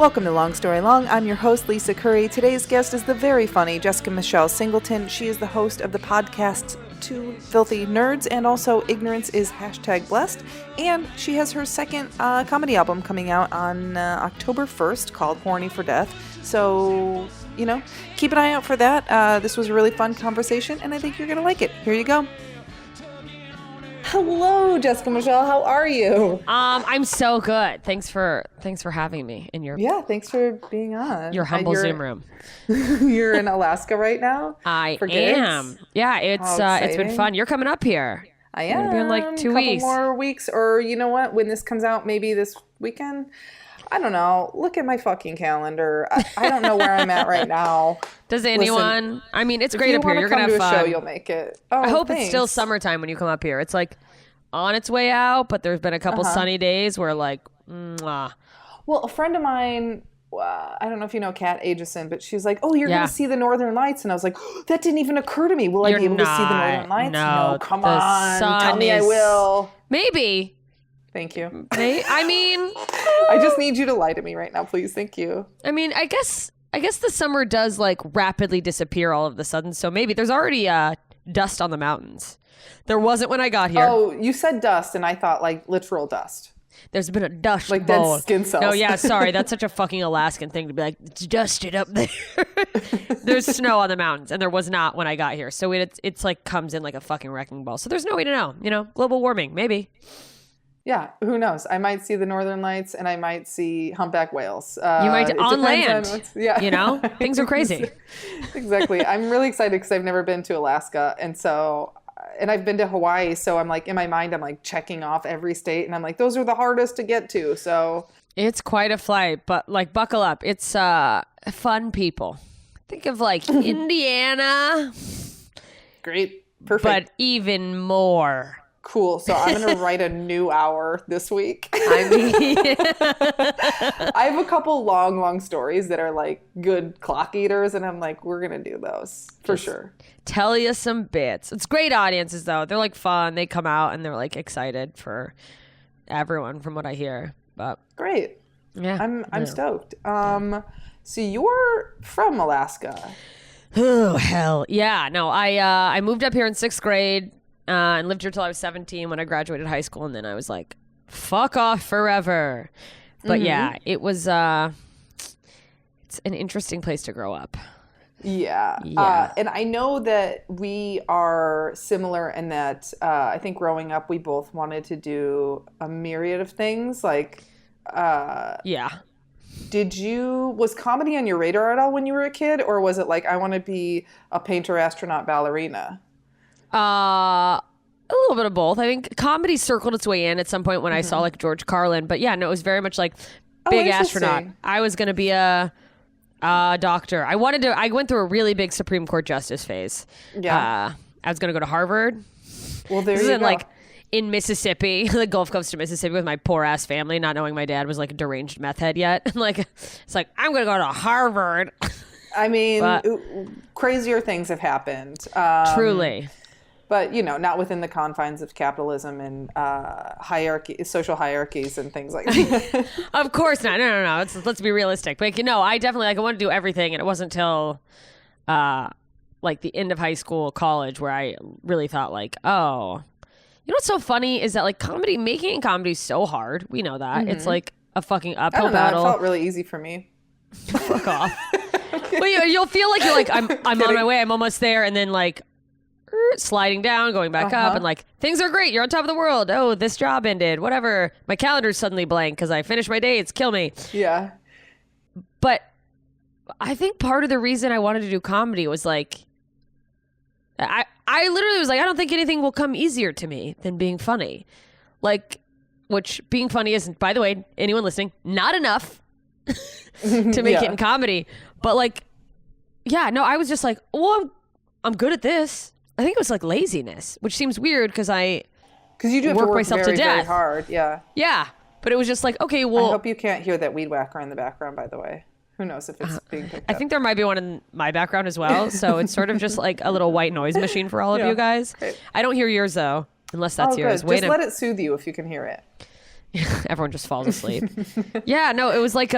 Welcome to Long Story Long. I'm your host, Lisa Curry. Today's guest is the very funny Jessica Michelle Singleton. She is the host of the podcasts Two Filthy Nerds and also Ignorance is #blessed. And she has her second comedy album coming out on October 1st called Horny for Death. So, keep an eye out for that. This was a really fun conversation and I think you're going to like it. Here you go. Hello, Jessica Michelle. How are you? I'm so good. Thanks for having me in your thanks for being on your humble Zoom room. You're in Alaska right now. I am. Yeah, it's been fun. You're coming up here. I am. It'll be in like 2 weeks. Couple more weeks, or you know what? When this comes out, maybe this weekend. I don't know. Look at my fucking calendar. I don't know where I'm at right now. Does anyone? Listen, I mean, it's great up here. You're gonna have fun. Show, you'll make it. Oh, I hope thanks. it's still summertime when you come up here. It's like on its way out, but there's been a couple sunny days where like, mwah. Well, a friend of mine, I don't know if you know Kat Ageson, but she's like, "Oh, you're gonna see the Northern Lights," and I was like, oh, "That didn't even occur to me. Will I be able to see the Northern Lights?" No, come on, tell me I will. Maybe. Thank you. I mean, I just need you to lie to me right now, please. Thank you. I mean, I guess the summer does like rapidly disappear all of a sudden. So maybe there's already dust on the mountains. There wasn't when I got here. Oh, you said dust, and I thought like literal dust. There's been a dust like bowl. Dead skin cells. No, yeah, sorry. That's such a fucking Alaskan thing to be like, it's dusted up there. There's snow on the mountains, and there was not when I got here. So it's like comes in like a fucking wrecking ball. So there's no way to know. Global warming, maybe. Yeah, who knows? I might see the Northern Lights, and I might see humpback whales. You might on land. Things are crazy. Exactly. I'm really excited because I've never been to Alaska, and I've been to Hawaii. So I'm like in my mind, I'm like checking off every state, and I'm like, those are the hardest to get to. So it's quite a flight, but like buckle up. It's fun people. Think of like Indiana. Great, perfect, but even more. Cool. So I'm going to write a new hour this week. I mean, I have a couple long stories that are like good clock eaters. And I'm like, we're going to do those for sure. Tell you some bits. It's great audiences though. They're like fun. They come out and they're like excited for everyone from what I hear. But great. Yeah. I'm stoked. So you're from Alaska. Oh, hell. Yeah. No, I moved up here in 6th grade. And lived here till I was 17 when I graduated high school. And then I was like, fuck off forever. But yeah, it was, it's an interesting place to grow up. Yeah. And I know that we are similar in that I think growing up, we both wanted to do a myriad of things. Like, yeah. Was comedy on your radar at all when you were a kid? Or was it like, I want to be a painter, astronaut, ballerina? A little bit of both. I think comedy circled its way in at some point when I saw like George Carlin. But yeah, no, it was very much like big astronaut. I was going to be a doctor. I went through a really big Supreme Court justice phase. Yeah. I was going to go to Harvard. Well, there this you is go. Like in Mississippi, the Gulf Coast of Mississippi with my poor ass family, not knowing my dad was like a deranged meth head yet. Like, it's like, I'm going to go to Harvard. I mean, crazier things have happened. Truly. But, not within the confines of capitalism and social hierarchies and things like that. Of course not. No. Let's be realistic. But, I definitely, I want to do everything. And it wasn't until, like, the end of high school, college, where I really thought, like, oh. What's so funny is that, like, making comedy is so hard. We know that. It's, like, a fucking uphill battle. It felt really easy for me. Fuck off. Well, you'll feel like you're like, I'm on my way. I'm almost there. And then, like, sliding down, going back up, and like things are great. You're on top of the world. Oh, this job ended. Whatever. My calendar's suddenly blank because I finished my dates. Kill me. Yeah. But I think part of the reason I wanted to do comedy was like, I literally was like, I don't think anything will come easier to me than being funny. Like, which being funny isn't, by the way, anyone listening, not enough to make it in comedy. But like, yeah, no, I was just like, well, I'm good at this. I think it was like laziness, which seems weird because you do have to work myself very, to death. very hard. Yeah. Yeah. But it was just like, okay, well. I hope you can't hear that weed whacker in the background, by the way. Who knows if it's being picked up. I think there might be one in my background as well. So it's sort of just like a little white noise machine for all of you guys. Great. I don't hear yours though, unless that's yours. Good. Just let it soothe you if you can hear it. Everyone just falls asleep. Yeah, no, it was like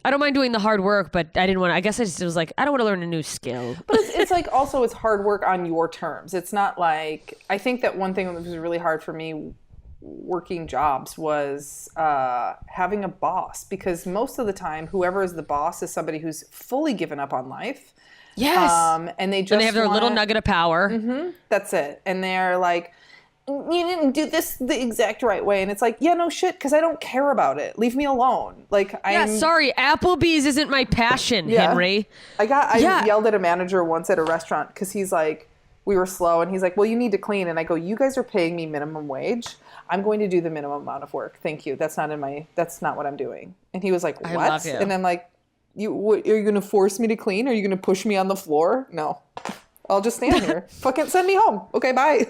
I don't mind doing the hard work, but I didn't want to, I guess I just was like, I don't want to learn a new skill. But it's like also it's hard work on your terms. It's not like, I think that one thing that was really hard for me working jobs was having a boss, because most of the time, whoever is the boss is somebody who's fully given up on life. Yes. And they have their little nugget of power. Mm-hmm, that's it. And they're like, you didn't do this the exact right way. And it's like, yeah, no shit, because I don't care about it. Leave me alone. Like, sorry, Applebee's isn't my passion, Henry. I yelled at a manager once at a restaurant because he's like, we were slow, and he's like, well, you need to clean. And I go, you guys are paying me minimum wage. I'm going to do the minimum amount of work. Thank you. That's not what I'm doing. And he was like, what? I love you. And I'm like, are you going to force me to clean? Are you going to push me on the floor? No. I'll just stand here. Fucking send me home. Okay, bye.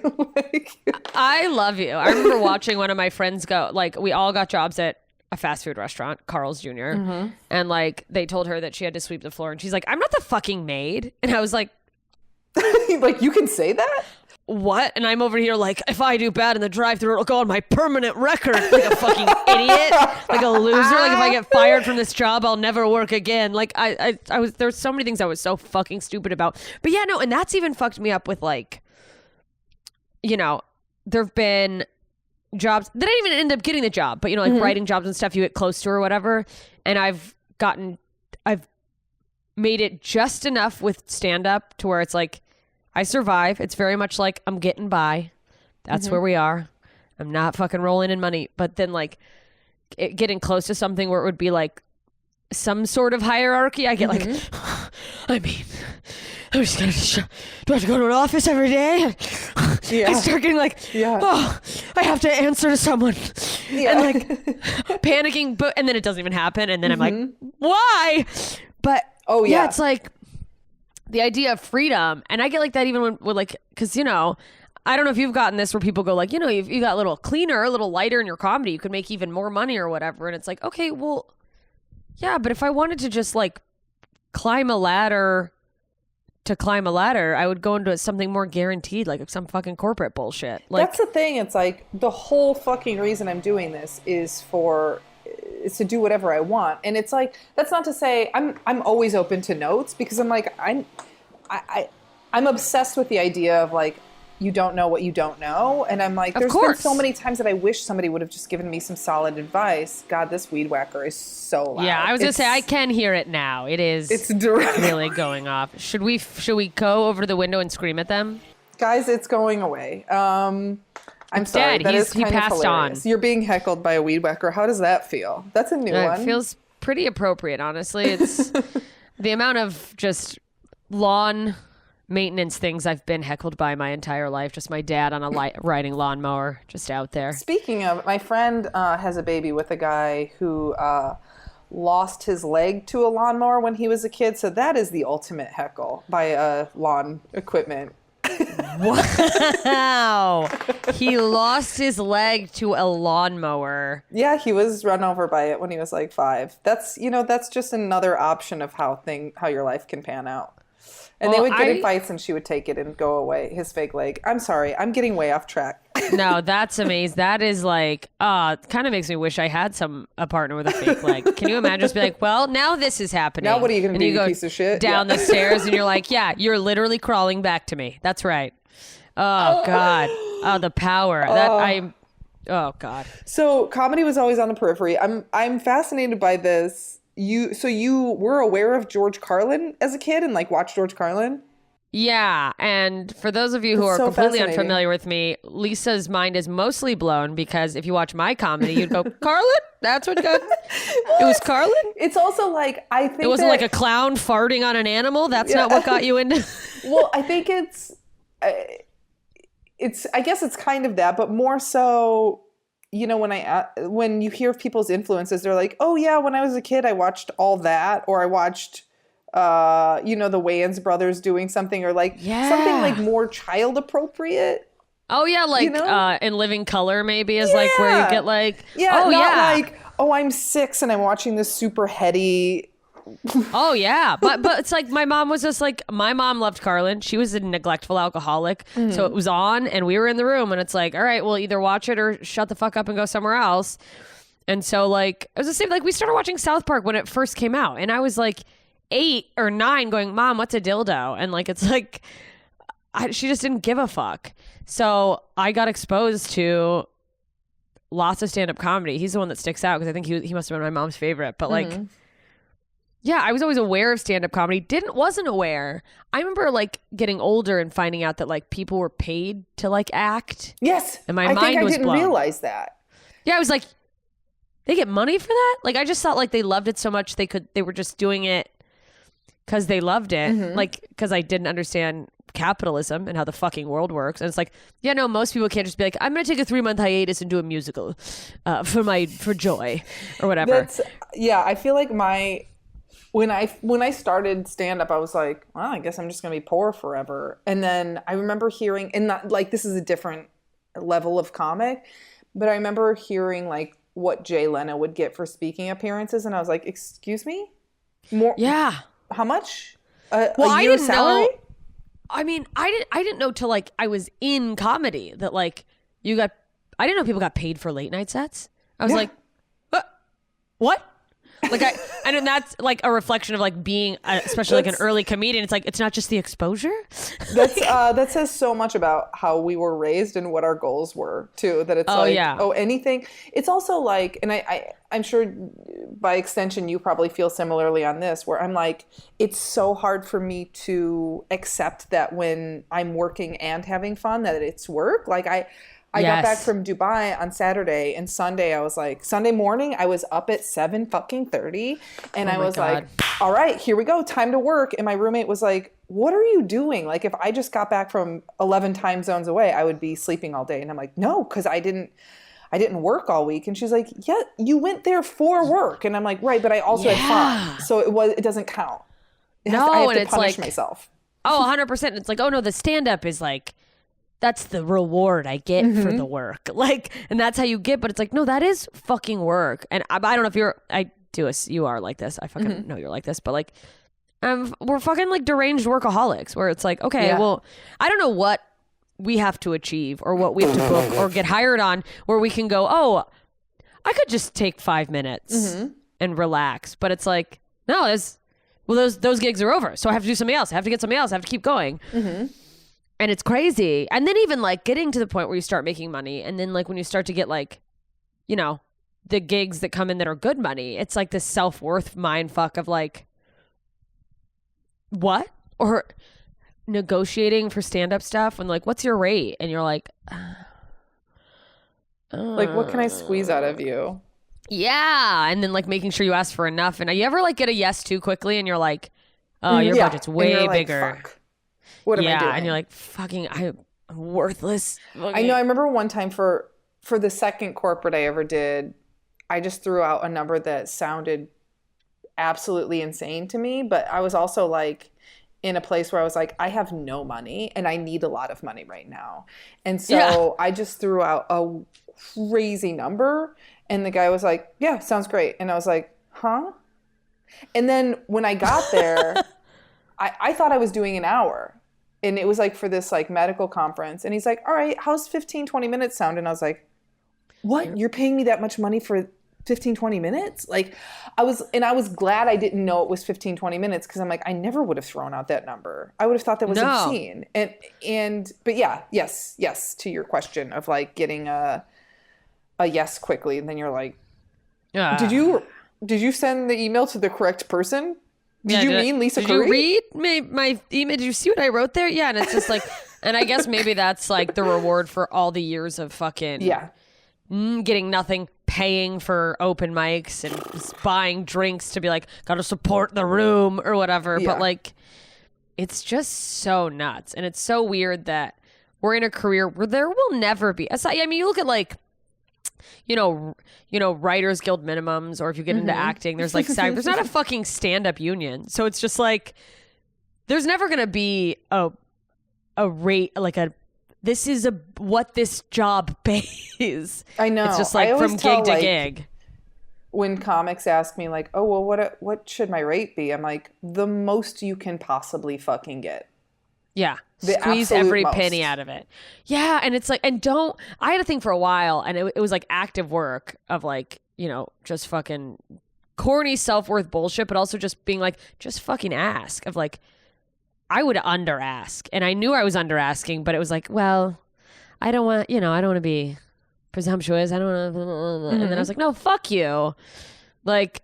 I love you. I remember watching one of my friends go, like, we all got jobs at a fast food restaurant, Carl's Jr. Mm-hmm. And like, they told her that she had to sweep the floor. And she's like, I'm not the fucking maid. And I was like, like, you can say that? What? And I'm over here like, if I do bad in the drive-thru, it'll go on my permanent record like a fucking idiot, like a loser. Like, if I get fired from this job, I'll never work again. Like, I was, there's so many things I was so fucking stupid about. But yeah, no, and that's even fucked me up with, like, you know, there've been jobs that I didn't even end up getting the job, but, you know, like writing jobs and stuff you get close to or whatever. And I've made it just enough with stand-up to where it's like, I survive. It's very much like I'm getting by. That's where we are. I'm not fucking rolling in money. But then, like, getting close to something where it would be like some sort of hierarchy, I get like, I mean, I'm just gonna do I have to go to an office every day? I start getting like, oh, I have to answer to someone, and like panicking. But and then it doesn't even happen, and then I'm like, why? But yeah, it's like the idea of freedom. And I get like that even when like, because, you know, I don't know if you've gotten this where people go like, you know, you got a little cleaner, a little lighter in your comedy, you could make even more money or whatever. And it's like, okay, well, yeah, but if I wanted to just like climb a ladder, I would go into something more guaranteed, like some fucking corporate bullshit. Like, that's the thing. It's like the whole fucking reason I'm doing this is to do whatever I want. And it's like, that's not to say I'm always open to notes, because I'm like, I'm obsessed with the idea of like, you don't know what you don't know. And I'm like, there's been so many times that I wish somebody would have just given me some solid advice. God, this weed whacker is so loud. Yeah, I was going to say, I can hear it now. It's really going off. Should we go over to the window and scream at them? Guys, it's going away. I'm sorry. Dead. He passed on. You're being heckled by a weed whacker. How does that feel? That's a new one. It feels pretty appropriate, honestly. It's the amount of just lawn maintenance things I've been heckled by my entire life. Just my dad on a riding lawnmower just out there. Speaking of, my friend has a baby with a guy who lost his leg to a lawnmower when he was a kid. So that is the ultimate heckle by lawn equipment. Wow. He lost his leg to a lawnmower. Yeah, he was run over by it when he was like 5. That's just another option of how your life can pan out. And they would get in fights and she would take it and go away, his fake leg. I'm sorry, I'm getting way off track. No, that's amazing. That is like, it kind of makes me wish I had a partner with a fake leg. Can you imagine just be like, well, now this is happening. Now what are you going to do, you piece of shit? Down the stairs and you're like, yeah, you're literally crawling back to me. That's right. Oh, God. Oh, the power. Oh, God. So comedy was always on the periphery. I'm fascinated by this. You were aware of George Carlin as a kid and like watched George Carlin? Yeah, and for those of you who are so completely unfamiliar with me, Lisa's mind is mostly blown because if you watch my comedy, you'd go, Carlin? That's what got it was Carlin? It's also like, I think it wasn't like a clown farting on an animal. That's not what got you into. Well, I think I guess it's kind of that, but more so, you know, when you hear people's influences, they're like, oh yeah, when I was a kid, I watched all that, or I watched, the Wayans brothers doing something, or like something like more child appropriate. Oh yeah, like, you know? In Living Color maybe is like where you get like, like, oh, I'm 6 and I'm watching this super heady. Oh yeah, but it's like my mom loved Carlin. She was a neglectful alcoholic, so it was on and we were in the room and it's like, all right, we'll either watch it or shut the fuck up and go somewhere else. And so like, it was the same, like we started watching South Park when it first came out. And I was like 8 or 9 going, Mom, what's a dildo? And like, it's like, she just didn't give a fuck. So I got exposed to lots of stand-up comedy. He's the one that sticks out because I think he must have been my mom's favorite. But like, yeah, I was always aware of stand-up comedy. Wasn't aware. I remember like getting older and finding out that like people were paid to like act. Yes. And my mind was didn't blown. realize that. Yeah, I was like, they get money for that? Like I just thought like they loved it so much they were just doing it because they loved it. Like because I didn't understand capitalism and how the fucking world works. And it's like, yeah, no, most people can't just be like, I'm gonna take a 3-month hiatus and do a musical for joy or whatever. I feel like when I started stand up, I was like, well, I guess I'm just gonna be poor forever. And then I remember hearing, and not like this is a different level of comic, but I remember hearing like what Jay Leno would get for speaking appearances, and I was like, excuse me, more? Yeah, how much? I didn't salary? Know. I mean, I didn't know till like I was in comedy that like I didn't know people got paid for late night sets. I was like, what? Like and that's like a reflection of like being, especially like an early comedian. It's like, it's not just the exposure. That says so much about how we were raised and what our goals were too. That it's anything. It's also like, and I'm sure by extension, you probably feel similarly on this, where I'm like, it's so hard for me to accept that when I'm working and having fun, that it's work. Like I got back from Dubai on Saturday, and Sunday Sunday morning I was up at 7:30, and I was like, all right, here we go, time to work. And my roommate was like, what are you doing? Like if I just got back from 11 time zones away, I would be sleeping all day. And I'm like, no, because I didn't work all week. And she's like, yeah, you went there for work. And I'm like, right, but I also had fun, so it doesn't count. I have to punish myself. 100%. It's like, oh no, the stand-up is like, that's the reward I get for the work. Like, and that's how you get, but it's like, no, that is fucking work. And I don't know if you are like this. I fucking know you're like this, but like, we're fucking like deranged workaholics where it's like, okay, well, I don't know what we have to achieve or what we have to book or get hired on where we can go, oh, I could just take 5 minutes and relax. But it's like, no, those gigs are over. So I have to do something else. I have to get something else. I have to keep going. And it's crazy. And then even like getting to the point where you start making money. And then like when you start to get like, you know, the gigs that come in that are good money, it's like this self-worth mind fuck of like, what? Or negotiating for stand-up stuff and like, what's your rate? And you're like, like, what can I squeeze out of you? Yeah. And then like making sure you ask for enough. And you ever like get a yes too quickly and you're like, oh, your budget's way bigger. Fuck. What am I doing? And you're like, fucking, I'm worthless. I know. I remember one time for the second corporate I ever did, I just threw out a number that sounded absolutely insane to me. But I was also like in a place where I was like, I have no money and I need a lot of money right now. And so I just threw out a crazy number. And the guy was like, yeah, sounds great. And I was like, huh? And then when I got there, I thought I was doing an hour. And it was like for this like medical conference. And he's like, all right, how's 15, 20 minutes sound? And I was like, what? You're paying me that much money for 15, 20 minutes? Like I was glad I didn't know it was 15, 20 minutes. Cause I'm like, I never would have thrown out that number. I would have thought that was obscene. But yeah, yes. To your question of like getting a yes quickly. And then you're like, did you send the email to the correct person? Did you mean Lisa Curry? Did you read my email? Did you see what I wrote there? Yeah, and it's just like, and I guess maybe that's like the reward for all the years of fucking getting nothing, paying for open mics and buying drinks to be like, gotta support the room or whatever. Yeah. But like, it's just so nuts, and it's so weird that we're in a career where there will never be. I mean, you look at like, you know, Writers Guild minimums, or if you get into acting, there's like there's not a fucking stand-up union, so it's just like there's never gonna be a rate like this is what this job pays. I know. It's just like from gig to gig. When comics ask me like, oh well, what should my rate be? I'm like, the most you can possibly fucking get. Yeah. Squeeze every penny out of it. Yeah. And it's like, I had a thing for a while, and it was like active work of like, just fucking corny self-worth bullshit, but also just being like, just fucking ask. Of like, I would under ask, and I knew I was under asking, but it was like, well, I don't want, I don't want to be presumptuous. I don't want to, and then I was like, no, fuck you. Like,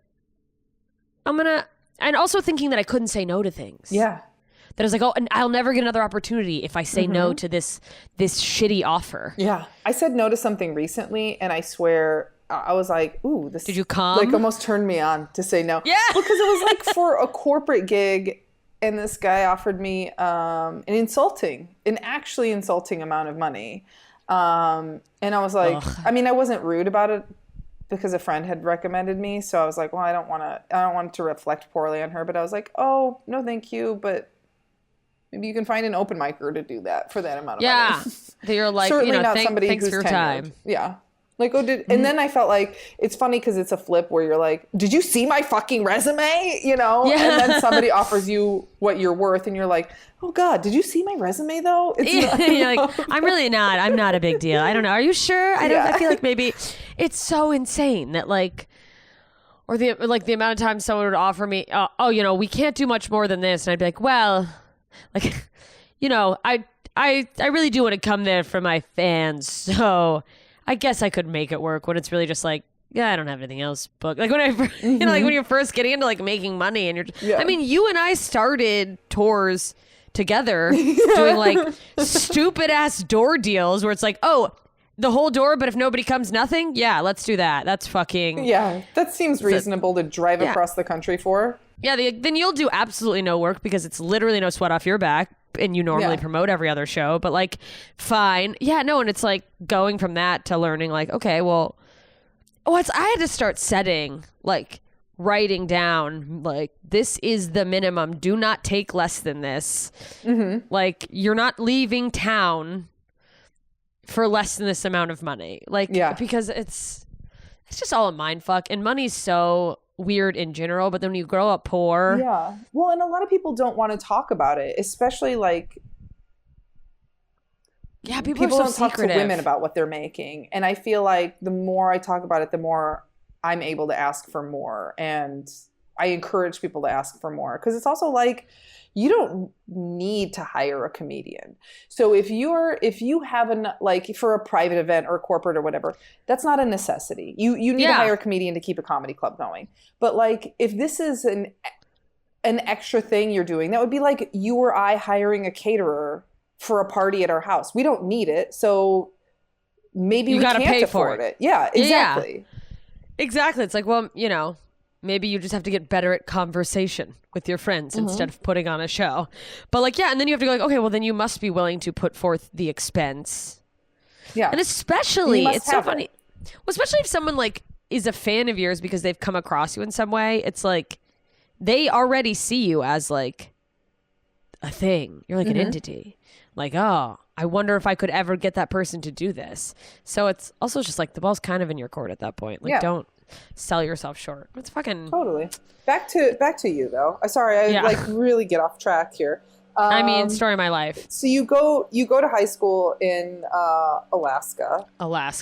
and also thinking that I couldn't say no to things. Yeah. That I was like, oh, and I'll never get another opportunity if I say no to this shitty offer. Yeah. I said no to something recently, and I swear I was like, ooh, this. Did you come? Like, almost turned me on to say no. Yeah. Because it was like for a corporate gig, and this guy offered me an actually insulting amount of money. And I was like, I mean, I wasn't rude about it because a friend had recommended me. So I was like, well, I don't want it to reflect poorly on her. But I was like, oh, no, thank you. But maybe you can find an open micer to do that for that amount of money. Yeah. You're like, certainly not somebody thanks who's for your tenured. time. Yeah. Like, and then I felt like it's funny because it's a flip where you're like, did you see my fucking resume? Yeah. And then somebody offers you what you're worth and you're like, oh God, did you see my resume though? You're like, I'm not a big deal. I don't know. Are you sure? I feel like maybe it's so insane that like, or the amount of times someone would offer me, we can't do much more than this. And I'd be like, well, like, I really do want to come there for my fans. So I guess I could make it work, when it's really just like, yeah, I don't have anything else booked. Like when like when you're first getting into like making money and I mean, you and I started tours together doing like stupid ass door deals where it's like, oh, the whole door, but if nobody comes, nothing. Yeah, let's do that. That's fucking. Yeah, that seems reasonable to drive across the country for. Yeah, then you'll do absolutely no work because it's literally no sweat off your back. And you normally promote every other show, but like, fine. Yeah, no. And it's like going from that to learning like, okay, well, I had to start setting, like writing down, like, this is the minimum. Do not take less than this. Mm-hmm. Like, you're not leaving town for less than this amount of money. Like, because it's just all a mind fuck. And money's so weird in general, but then when you grow up poor. Yeah. Well, and a lot of people don't want to talk about it, especially like. Yeah, people don't talk to women about what they're making. And I feel like the more I talk about it, the more I'm able to ask for more. And I encourage people to ask for more. Because it's also like, you don't need to hire a comedian. So if you have like for a private event or corporate or whatever, that's not a necessity. You need to hire a comedian to keep a comedy club going. But like, if this is an extra thing you're doing, that would be like you or I hiring a caterer for a party at our house. We don't need it. So maybe we can't pay afford it. Yeah, exactly. Yeah. Exactly. It's like, well, maybe you just have to get better at conversation with your friends instead of putting on a show. But like, yeah, and then you have to go like, okay, well then you must be willing to put forth the expense. Yeah. And especially, it's so funny. Well, especially if someone like is a fan of yours because they've come across you in some way, it's like they already see you as like a thing. You're like an entity. Like, oh, I wonder if I could ever get that person to do this. So it's also just like the ball's kind of in your court at that point. Like, don't sell yourself short. It's fucking totally. Back to you though. Sorry, I like really get off track here. I mean, story of my life. So you go to high school in Alaska.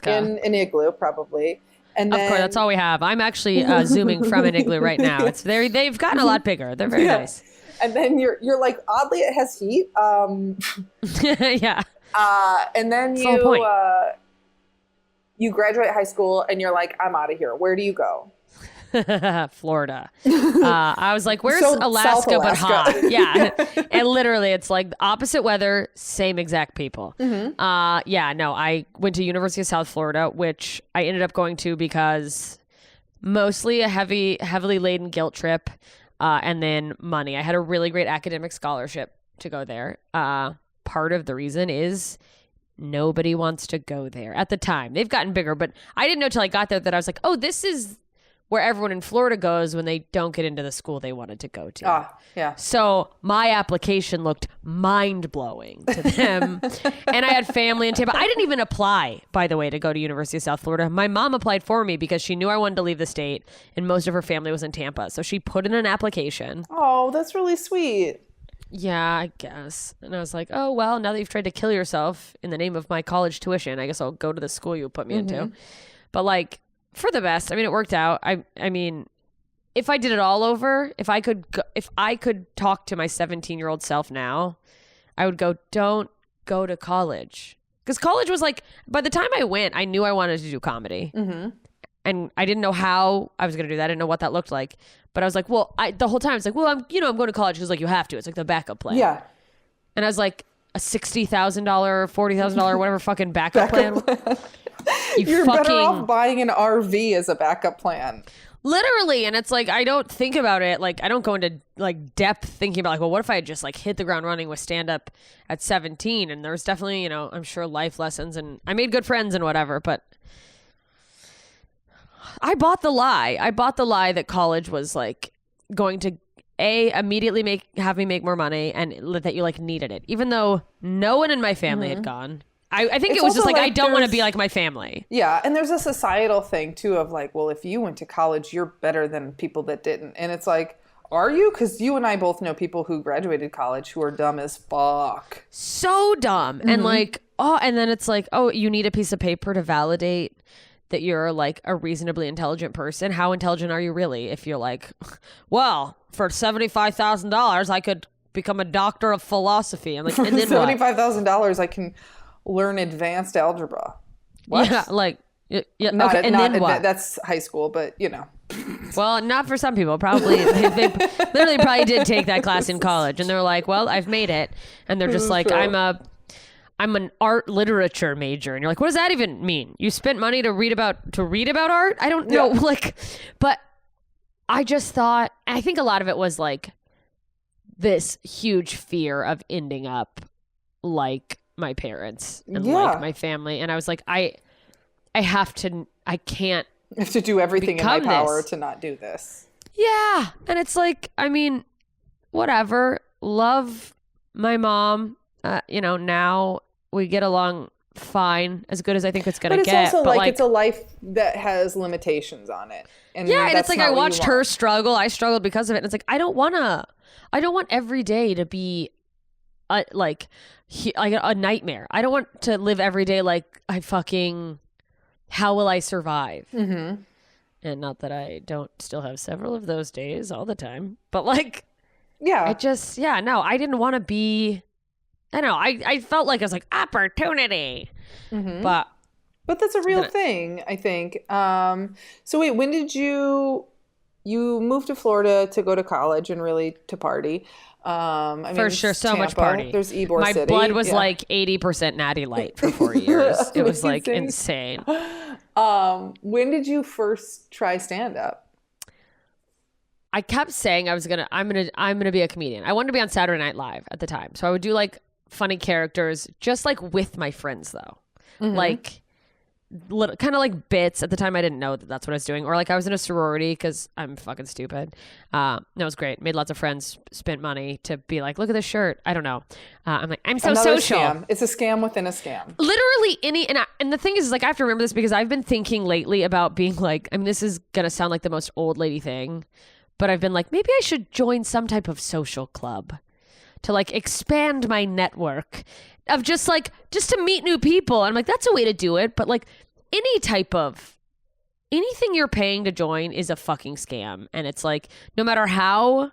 In an igloo, probably. And then, of course, that's all we have. I'm actually zooming from an igloo right now. They've gotten a lot bigger. They're very nice. And then you're like, oddly, it has heat. Yeah. And then you graduate high school and you're like, I'm out of here. Where do you go? Florida. I was like, where's Alaska but hot? Yeah. And literally it's like opposite weather, same exact people. I went to University of South Florida, which I ended up going to because mostly a heavily laden guilt trip, and then money. I had a really great academic scholarship to go there. Part of the reason is nobody wants to go there at the time. They've gotten bigger, but I didn't know till I got there that I was like, oh, this is where everyone in Florida goes when they don't get into the school they wanted to go to. Yeah. So my application looked mind-blowing to them. And I had family in Tampa. I didn't even apply, by the way, to go to University of South Florida. My mom applied for me because she knew I wanted to leave the state, and most of her family was in Tampa. So she put in an application. Oh, that's really sweet. Yeah, I guess. And I was like, oh, well, now that you've tried to kill yourself in the name of my college tuition, I guess I'll go to the school you put me into. But like, For the best. I mean, it worked out. I mean, if I did it all over, if I could talk to my 17-year-old self now, I would go, don't go to college. Because college was like, by the time I went, I knew I wanted to do comedy. Mm-hmm. And I didn't know how I was going to do that. I didn't know what that looked like. But I was like, well, the whole time I was like, well, I'm going to college because like you have to. It's like the backup plan. Yeah. And I was like, a $60,000, $40,000, whatever fucking backup plan. You're better off buying an RV as a backup plan. Literally. And it's like, I don't think about it. Like, I don't go into like depth thinking about like, well, what if I had just like hit the ground running with stand up at 17? And there's definitely, you know, I'm sure life lessons and I made good friends and whatever, but I bought the lie. I bought the lie that college was like going to immediately have me make more money and that you like needed it, even though no one in my family had gone. I think it was just like I don't want to be like my family. Yeah, and there's a societal thing too of like, well, if you went to college, you're better than people that didn't. And it's like, are you? Because you and I both know people who graduated college who are dumb as fuck. So dumb. And like, and then it's like, oh, you need a piece of paper to validate that you're like a reasonably intelligent person. How intelligent are you really? If you're like, well, for $75,000, I could become a doctor of philosophy. I'm like, and then $75,000, I can learn advanced algebra. What? Yeah, like, yeah. Not, okay, and not then what? That's high school, but you know. Well, not for some people. Probably they literally probably did take that class in college, and they're like, well, I've made it, and they're just like, true. I'm an art literature major. And you're like, what does that even mean? You spent money to read about art? I don't know. Like, but I just thought, I think a lot of it was like this huge fear of ending up like my parents and like my family. And I was like, I can't. I have to do everything in my power to not do this. Yeah. And it's like, I mean, whatever. Love my mom. You know, now we get along fine, as good as I think it's going to get. But it's also like it's a life that has limitations on it. And yeah, and it's like I watched her struggle. I struggled because of it. And it's like, I don't want every day to be like a nightmare. I don't want to live every day like how will I survive? Mm-hmm. And not that I don't still have several of those days all the time. But like, yeah, I didn't want to be... I know. I felt like I was like, opportunity. Mm-hmm. But that's a real thing, I think. So wait, when did you moved to Florida to go to college and really to party? For sure, so Tampa, much party. There's Ybor My City. blood was like 80% Natty Light for 4 years. It was like insane. When did you first try stand-up? I kept saying I'm gonna be a comedian. I wanted to be on Saturday Night Live at the time, so I would do like funny characters, just like with my friends though, like kind of like bits. At the time, I didn't know that that's what I was doing, or like I was in a sorority because I'm fucking stupid. That was great. Made lots of friends. Spent money to be like, look at this shirt. I don't know. I'm like, I'm so Another social. Scam. It's a scam within a scam. Literally and the thing is like I have to remember this because I've been thinking lately about being like, I mean, this is gonna sound like the most old lady thing. But I've been like, maybe I should join some type of social club to like expand my network of just to meet new people. And I'm like, that's a way to do it. But like anything you're paying to join is a fucking scam. And it's like, no matter how,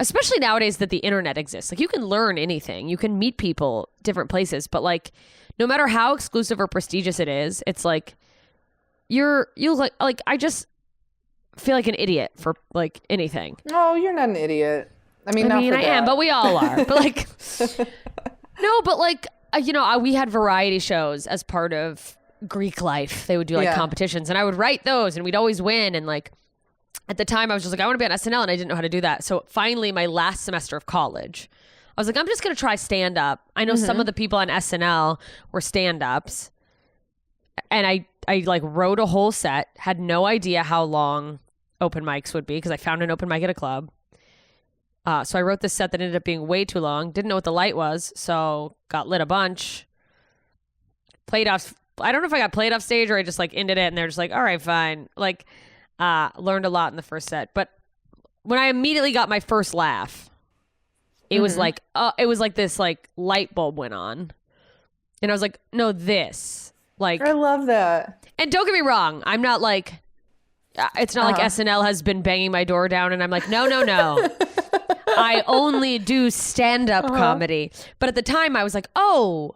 especially nowadays that the internet exists, like you can learn anything, you can meet people different places. But like, no matter how exclusive or prestigious it is, it's like, you I just feel like an idiot for like anything. Oh, you're not an idiot. I mean, I am, but we all are. But like, no, but like, we had variety shows as part of Greek life. They would do like competitions, and I would write those, and we'd always win. And like, at the time, I was just like, I want to be on SNL, and I didn't know how to do that. So finally, my last semester of college, I was like, I'm just gonna try stand up. I know some of the people on SNL were stand ups, and I like wrote a whole set. Had no idea how long open mics would be because I found an open mic at a club. So I wrote this set that ended up being way too long. Didn't know what the light was, so got lit a bunch. Played off. I don't know if I got played off stage or I just like ended it, and they're just like, "All right, fine." Like, learned a lot in the first set, but when I immediately got my first laugh, it was like, this like light bulb went on, and I was like, "No, this Like, I love that. and don't get me wrong, I'm not like, it's not like SNL has been banging my door down and I'm like, no. I only do stand-up comedy. But at the time I was like, oh,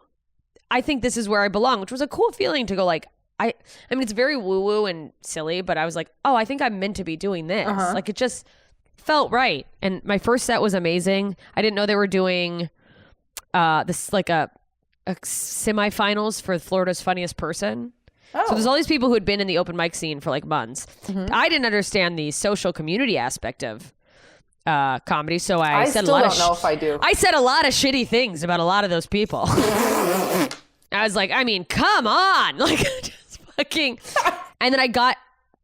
I think this is where I belong, which was a cool feeling to go like, I mean, it's very woo-woo and silly, but I was like, oh, I think I'm meant to be doing this. Like, it just felt right. And my first set was amazing. I didn't know they were doing this, like a semifinals for Florida's Funniest Person. So there's all these people who had been in the open mic scene for like months. I didn't understand the social community aspect of comedy, so I said a lot of know if I do. I said a lot of shitty things about a lot of those people. I was like, I mean, come on, like, just fucking. And then I got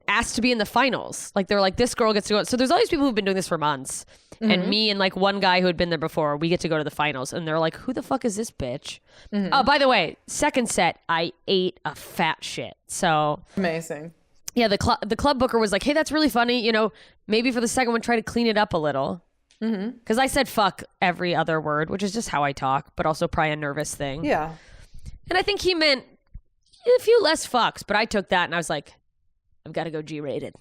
asked to be in the finals. Like, they were like, this girl gets to go. So there's all these people who've been doing this for months, and me and like one guy who had been there before, we get to go to the finals, and they're like, who the fuck is this bitch? Oh, by the way, second set, I ate a fat shit. So amazing. Yeah, the club booker was like, hey, that's really funny. You know, maybe for the second one, try to clean it up a little. Because I said fuck every other word, which is just how I talk, but also probably a nervous thing. Yeah. And I think he meant a few less fucks, but I took that and I was like, I've got to go G-rated.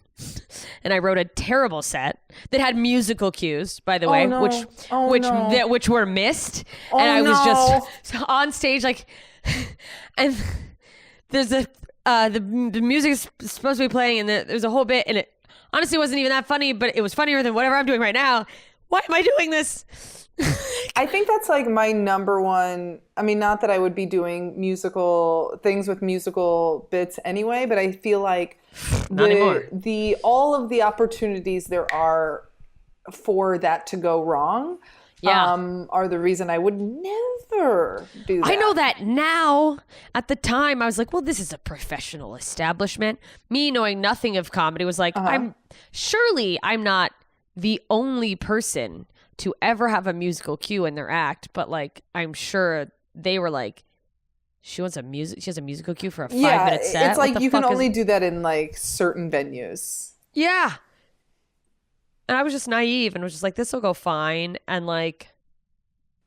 And I wrote a terrible set that had musical cues, by the way, which were missed. And I was just on stage like, and there's the music is supposed to be playing, and there's a whole bit, and it honestly wasn't even that funny, but it was funnier than whatever I'm doing right now. Why am I doing this? I think that's like my number one. I mean, not that I would be doing musical things with musical bits anyway, but I feel like all of the opportunities there are for that to go wrong are the reason I would never do that. I know that now. At the time, I was like, well, this is a professional establishment. Me knowing nothing of comedy was like, I'm not the only person to ever have a musical cue in their act, but like, I'm sure they were like, she has a musical cue for a 5-minute set. It's like you can only do that in like certain venues. Yeah. And I was just naive and was just like, this will go fine. And like,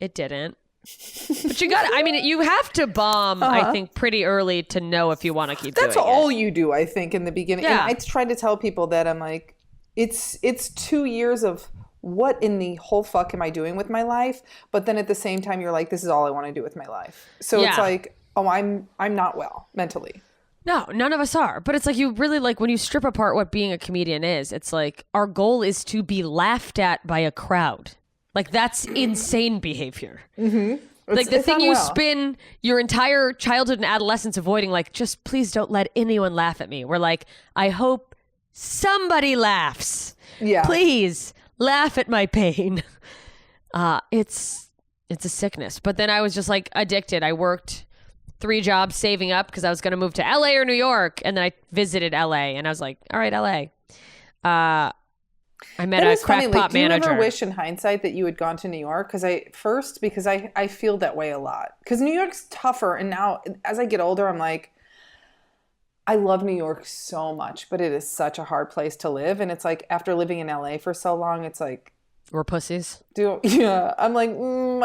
it didn't. But you have to bomb, I think, pretty early to know if you want to keep doing it. That's all you do, I think, in the beginning. Yeah. And I try to tell people that I'm like, it's 2 years of what in the whole fuck am I doing with my life? But then at the same time, you're like, this is all I want to do with my life. So it's like, oh, I'm not well mentally. No, none of us are. But it's like, you really like, when you strip apart what being a comedian is, it's like, our goal is to be laughed at by a crowd. Like, that's insane behavior. Like the thing you spend your entire childhood and adolescence avoiding, like, just please don't let anyone laugh at me. We're like, I hope somebody laughs. Yeah. Please laugh at my pain. It's a sickness. But then I was just like addicted. I worked 3 jobs saving up because I was going to move to LA or New York. And then I visited LA and I was like, all right, LA. I met a crack pop manager. Do you ever wish in hindsight that you had gone to New York? Because I feel that way a lot. Because New York's tougher. And now as I get older, I'm like, I love New York so much, but it is such a hard place to live. And it's like, after living in LA for so long, it's like, we're pussies. I'm like,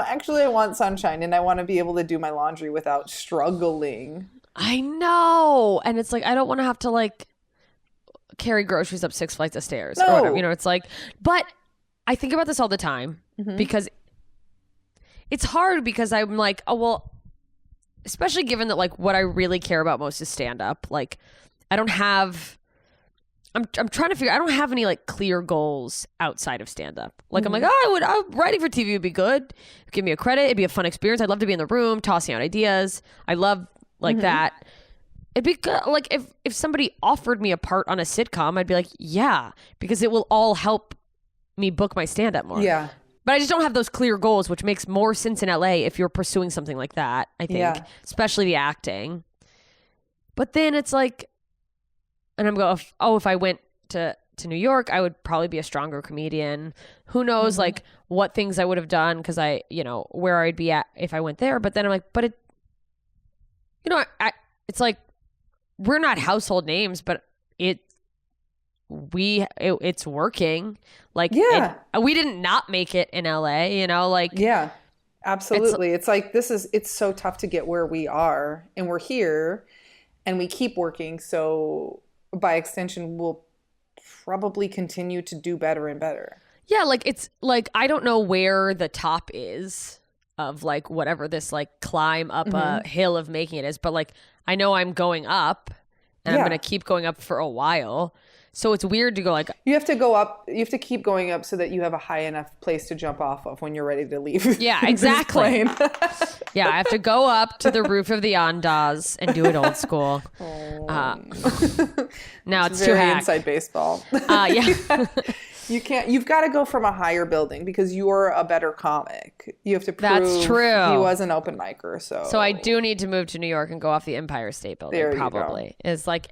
actually I want sunshine and I want to be able to do my laundry without struggling. I know. And it's like, I don't want to have to like carry groceries up 6 flights of stairs or whatever. You know, it's like, but I think about this all the time because it's hard because I'm like, oh, well, especially given that like what I really care about most is stand up. Like I don't have, I'm trying to figure, I don't have any like clear goals outside of stand up. Like I'm like, writing for TV would be good. Give me a credit. It'd be a fun experience. I'd love to be in the room, tossing out ideas. I love like that. It'd be good. Like if somebody offered me a part on a sitcom, I'd be like, yeah, because it will all help me book my stand up more. Yeah. But I just don't have those clear goals, which makes more sense in LA if you're pursuing something like that, I think, especially the acting. But then it's like, and I'm going, if I went to New York, I would probably be a stronger comedian. Who knows, like, what things I would have done because where I'd be at if I went there. But then I'm like, but it's like, we're not household names, but it's working. Like, we didn't not make it in LA, like. Yeah, absolutely. It's like, it's so tough to get where we are and we're here. and we keep working. So by extension, we'll probably continue to do better and better. Yeah, like it's like I don't know where the top is of like whatever this like climb up a hill of making it is, but like I know I'm going up and I'm going to keep going up for a while. So it's weird to go like you have to go up, you have to keep going up so that you have a high enough place to jump off of when you're ready to leave. Yeah, exactly. Yeah, I have to go up to the roof of the Andaz and do it old school. Now it's too hack. Inside baseball. Yeah. You've got to go from a higher building because you're a better comic. You have to prove That's true. He was an open micer. So I do need to move to New York and go off the Empire State Building. There you probably is like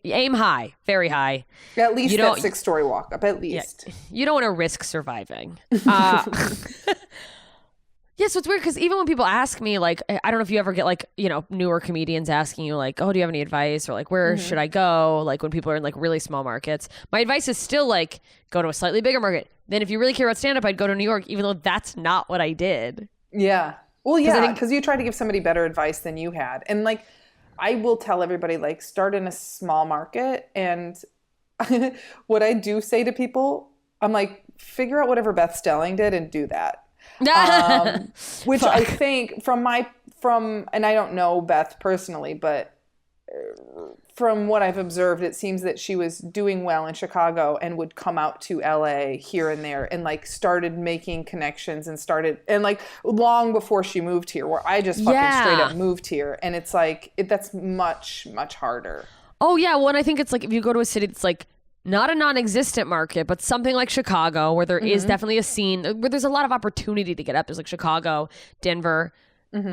aim high, very high. At least that 6-story walk up. At least you don't want to risk surviving. Yeah, so it's weird because even when people ask me, like, I don't know if you ever get like, you know, newer comedians asking you like, oh, do you have any advice? Or like, where should I go? Like when people are in like really small markets, my advice is still like, go to a slightly bigger market. Then if you really care about stand-up, I'd go to New York, even though that's not what I did. Yeah. Well, yeah, because you tried to give somebody better advice than you had. And like, I will tell everybody, like, start in a small market. And what I do say to people, I'm like, figure out whatever Beth Stelling did and do that. Which I think and I don't know Beth personally, but from what I've observed, it seems that she was doing well in Chicago and would come out to LA here and there and like started making connections and like long before she moved here, where I just fucking straight up moved here. And it's like, that's much, much harder. Oh yeah. Well, and I think it's like, if you go to a city that's like, not a non-existent market, but something like Chicago, where there is definitely a scene, where there's a lot of opportunity to get up. There's like Chicago, Denver,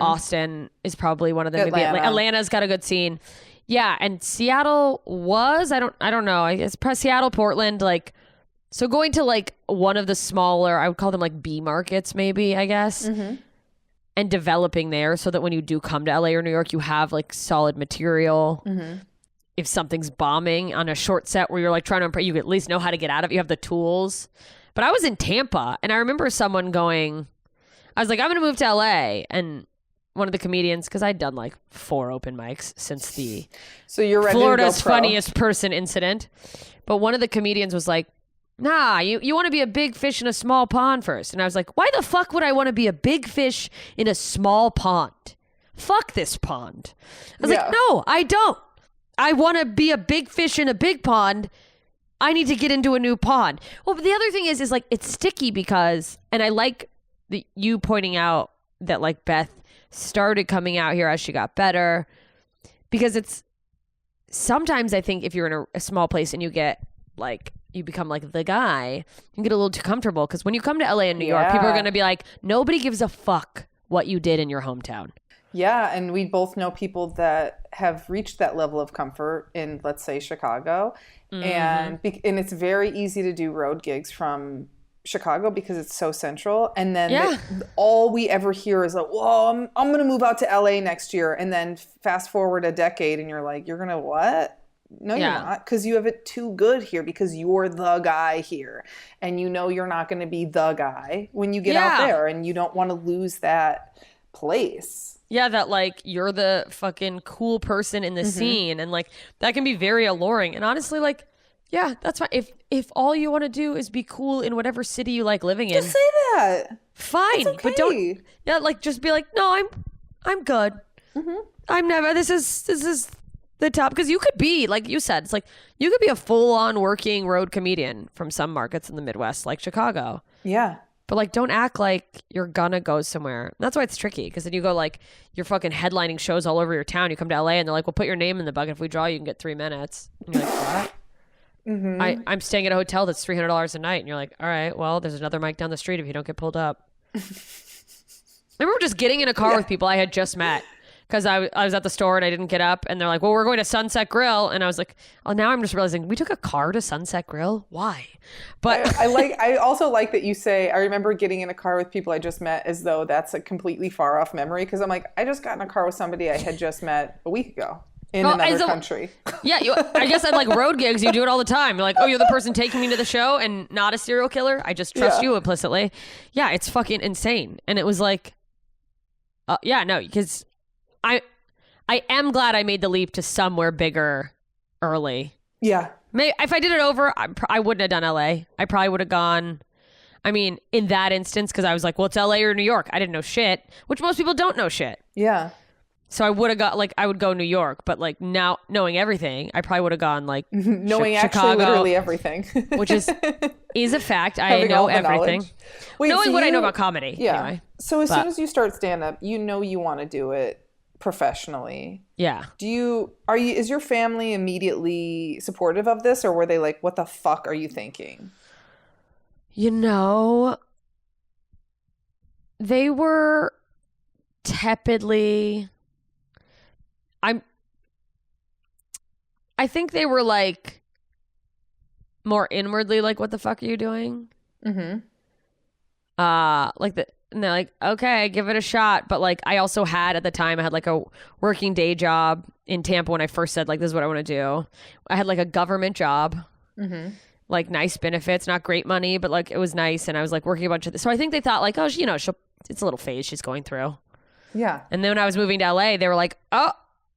Austin is probably one of them. Atlanta. Maybe Atlanta's got a good scene. Yeah, and Seattle was, I don't know, I guess Seattle, Portland, like, so going to like one of the smaller, I would call them like B markets maybe, I guess, and developing there so that when you do come to LA or New York, you have like solid material. If something's bombing on a short set where you're like trying to impress, you at least know how to get out of it. You have the tools. But I was in Tampa and I remember someone going, I was like, I'm going to move to LA. And one of the comedians, because I'd done like 4 open mics since the you're ready Florida's to go pro. Funniest Person incident. But one of the comedians was like, nah, you want to be a big fish in a small pond first. And I was like, why the fuck would I want to be a big fish in a small pond? Fuck this pond. I was like, no, I don't. I want to be a big fish in a big pond. I need to get into a new pond. Well, but the other thing is like it's sticky because, and I like you pointing out that like Beth started coming out here as she got better, because it's sometimes I think if you're in a small place and you get like, you become like the guy, you get a little too comfortable, because when you come to LA and New York, people are going to be like, nobody gives a fuck what you did in your hometown. Yeah, and we both know people that have reached that level of comfort in, let's say, Chicago. And it's very easy to do road gigs from Chicago because it's so central. And then all we ever hear is like, whoa, I'm going to move out to LA next year. And then fast forward a decade and you're like, you're going to what? No, you're not, because you have it too good here because you're the guy here. And you know you're not going to be the guy when you get out there, and you don't want to lose that place. Yeah, that like you're the fucking cool person in the scene, and like that can be very alluring. And honestly, like, yeah, that's fine. If all you want to do is be cool in whatever city you like living in, just say that. Fine, okay. But don't. Yeah, like just be like, no, I'm good. I'm never. This is the top, because you could be, like you said, it's like you could be a full-on working road comedian from some markets in the Midwest, like Chicago. Yeah. But like, don't act like you're gonna go somewhere. That's why it's tricky, because then you go like, you're fucking headlining shows all over your town. You come to LA and they're like, well, put your name in the bucket. If we draw you can get 3 minutes. And you're like, what? I'm staying at a hotel that's $300 a night. And you're like, all right, well, there's another mic down the street if you don't get pulled up. I remember just getting in a car with people I had just met, because I was at the store and I didn't get up, and they're like, well, we're going to Sunset Grill. And I was like, oh, now I'm just realizing we took a car to Sunset Grill. Why? But I also like that you say, I remember getting in a car with people I just met, as though that's a completely far off memory. Because I'm like, I just got in a car with somebody I had just met a week ago in another country. Yeah. I guess at like road gigs, you do it all the time. You're like, oh, you're the person taking me to the show and not a serial killer. I just trust you implicitly. Yeah. It's fucking insane. And it was like, no, because I am glad I made the leap to somewhere bigger early. Yeah. If I did it over, I wouldn't have done LA. I probably would have gone, I mean, in that instance, because I was like, well, it's LA or New York. I didn't know shit, which most people don't know shit. Yeah. So I would have got, like, I would go New York, but like now knowing everything, I probably would have gone like knowing Chicago, actually literally everything, which is a fact. I know everything. Wait, knowing so what I know about comedy. Yeah. Anyway. So as soon as you start stand up, you know you want to do it professionally. Yeah. Is your family immediately supportive of this, or were they like, what the fuck are you thinking? You know, they were tepidly. I think they were like more inwardly like, what the fuck are you doing? Mm-hmm. And they're like, okay, give it a shot. But like, I also had at the time, I had like a working day job in Tampa when I first said like, this is what I want to do. I had like a government job, like nice benefits, not great money, but like it was nice. And I was like working a bunch of this. So I think they thought like, oh, it's a little phase she's going through. Yeah. And then when I was moving to LA, they were like,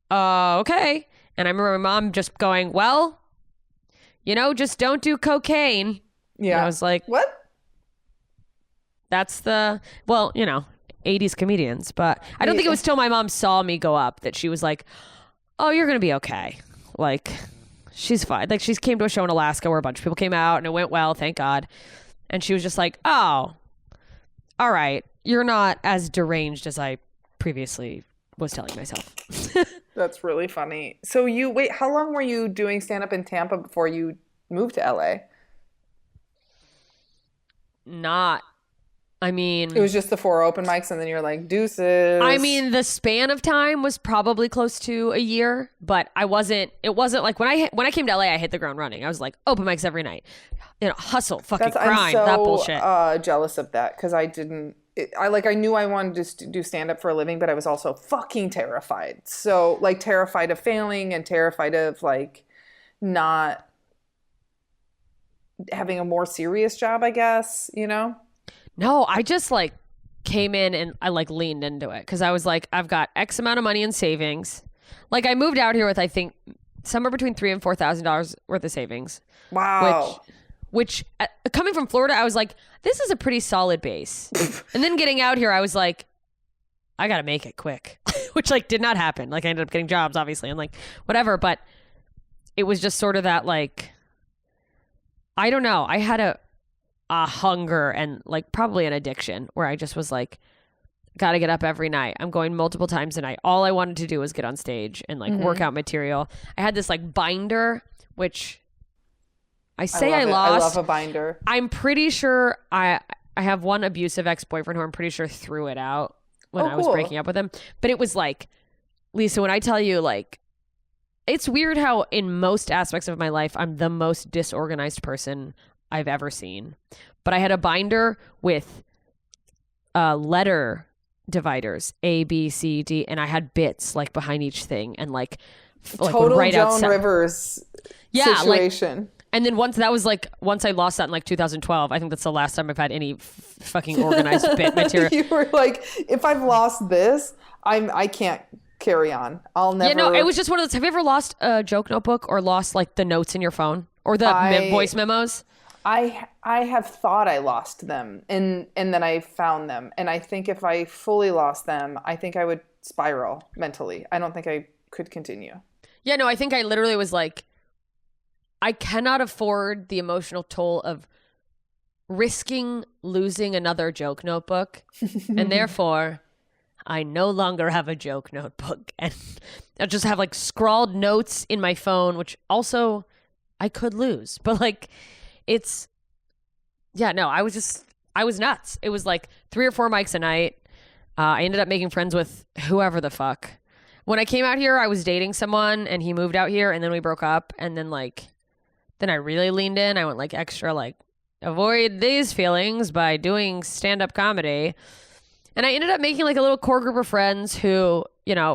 okay. And I remember my mom just going, well, just don't do cocaine. Yeah. And I was like, what? That's 80s comedians. But I don't think it was till my mom saw me go up that she was like, oh, you're going to be okay. Like, she's fine. Like, she came to a show in Alaska where a bunch of people came out and it went well, thank God. And she was just like, oh, all right. You're not as deranged as I previously was telling myself. That's really funny. So how long were you doing stand-up in Tampa before you moved to LA? It was just the 4 open mics and then you're like, deuces. I mean, the span of time was probably close to a year, but it wasn't like when I came to LA, I hit the ground running. I was like, open mics every night, hustle, fucking grind, that bullshit. I'm so jealous of that because I didn't. I knew I wanted to do stand up for a living, but I was also fucking terrified. So like terrified of failing and terrified of like not having a more serious job, I guess, No, I just like came in and I like leaned into it because I was like, I've got X amount of money in savings. Like I moved out here with, I think, somewhere between $3,000 and $4,000 worth of savings. Wow. Which coming from Florida, I was like, this is a pretty solid base. And then getting out here, I was like, I got to make it quick, which like did not happen. Like I ended up getting jobs, obviously, and like whatever. But it was just sort of that like, I don't know. I had a hunger and like probably an addiction where I just was like, got to get up every night. I'm going multiple times a night. All I wanted to do was get on stage and like workout material. I had this like binder, which I lost. I love a binder. I'm pretty sure I have one abusive ex-boyfriend who I'm pretty sure threw it out when I was breaking up with him. But it was like, Lisa, when I tell you like, it's weird how in most aspects of my life, I'm the most disorganized person I've ever seen. But I had a binder with letter dividers, A, B, C, D, and I had bits like behind each thing and like total right Joan outside. Rivers situation. And then once I lost that in like 2012, I think that's the last time I've had any fucking organized bit material. You were like, if I've lost this, I can't carry on. I'll never. Yeah, no, it was just one of those. Have you ever lost a joke notebook or lost like the notes in your phone or the voice memos? I have thought I lost them and then I found them. And I think if I fully lost them, I think I would spiral mentally. I don't think I could continue. Yeah, no, I think I literally was like, I cannot afford the emotional toll of risking losing another joke notebook. And therefore, I no longer have a joke notebook. And I just have like scrawled notes in my phone, which also I could lose. But like, I was nuts. It was like 3 or 4 mics a night. I ended up making friends with whoever the fuck. When I came out here, I was dating someone and he moved out here and then we broke up. And then I really leaned in. I went like extra like avoid these feelings by doing stand-up comedy. And I ended up making like a little core group of friends who,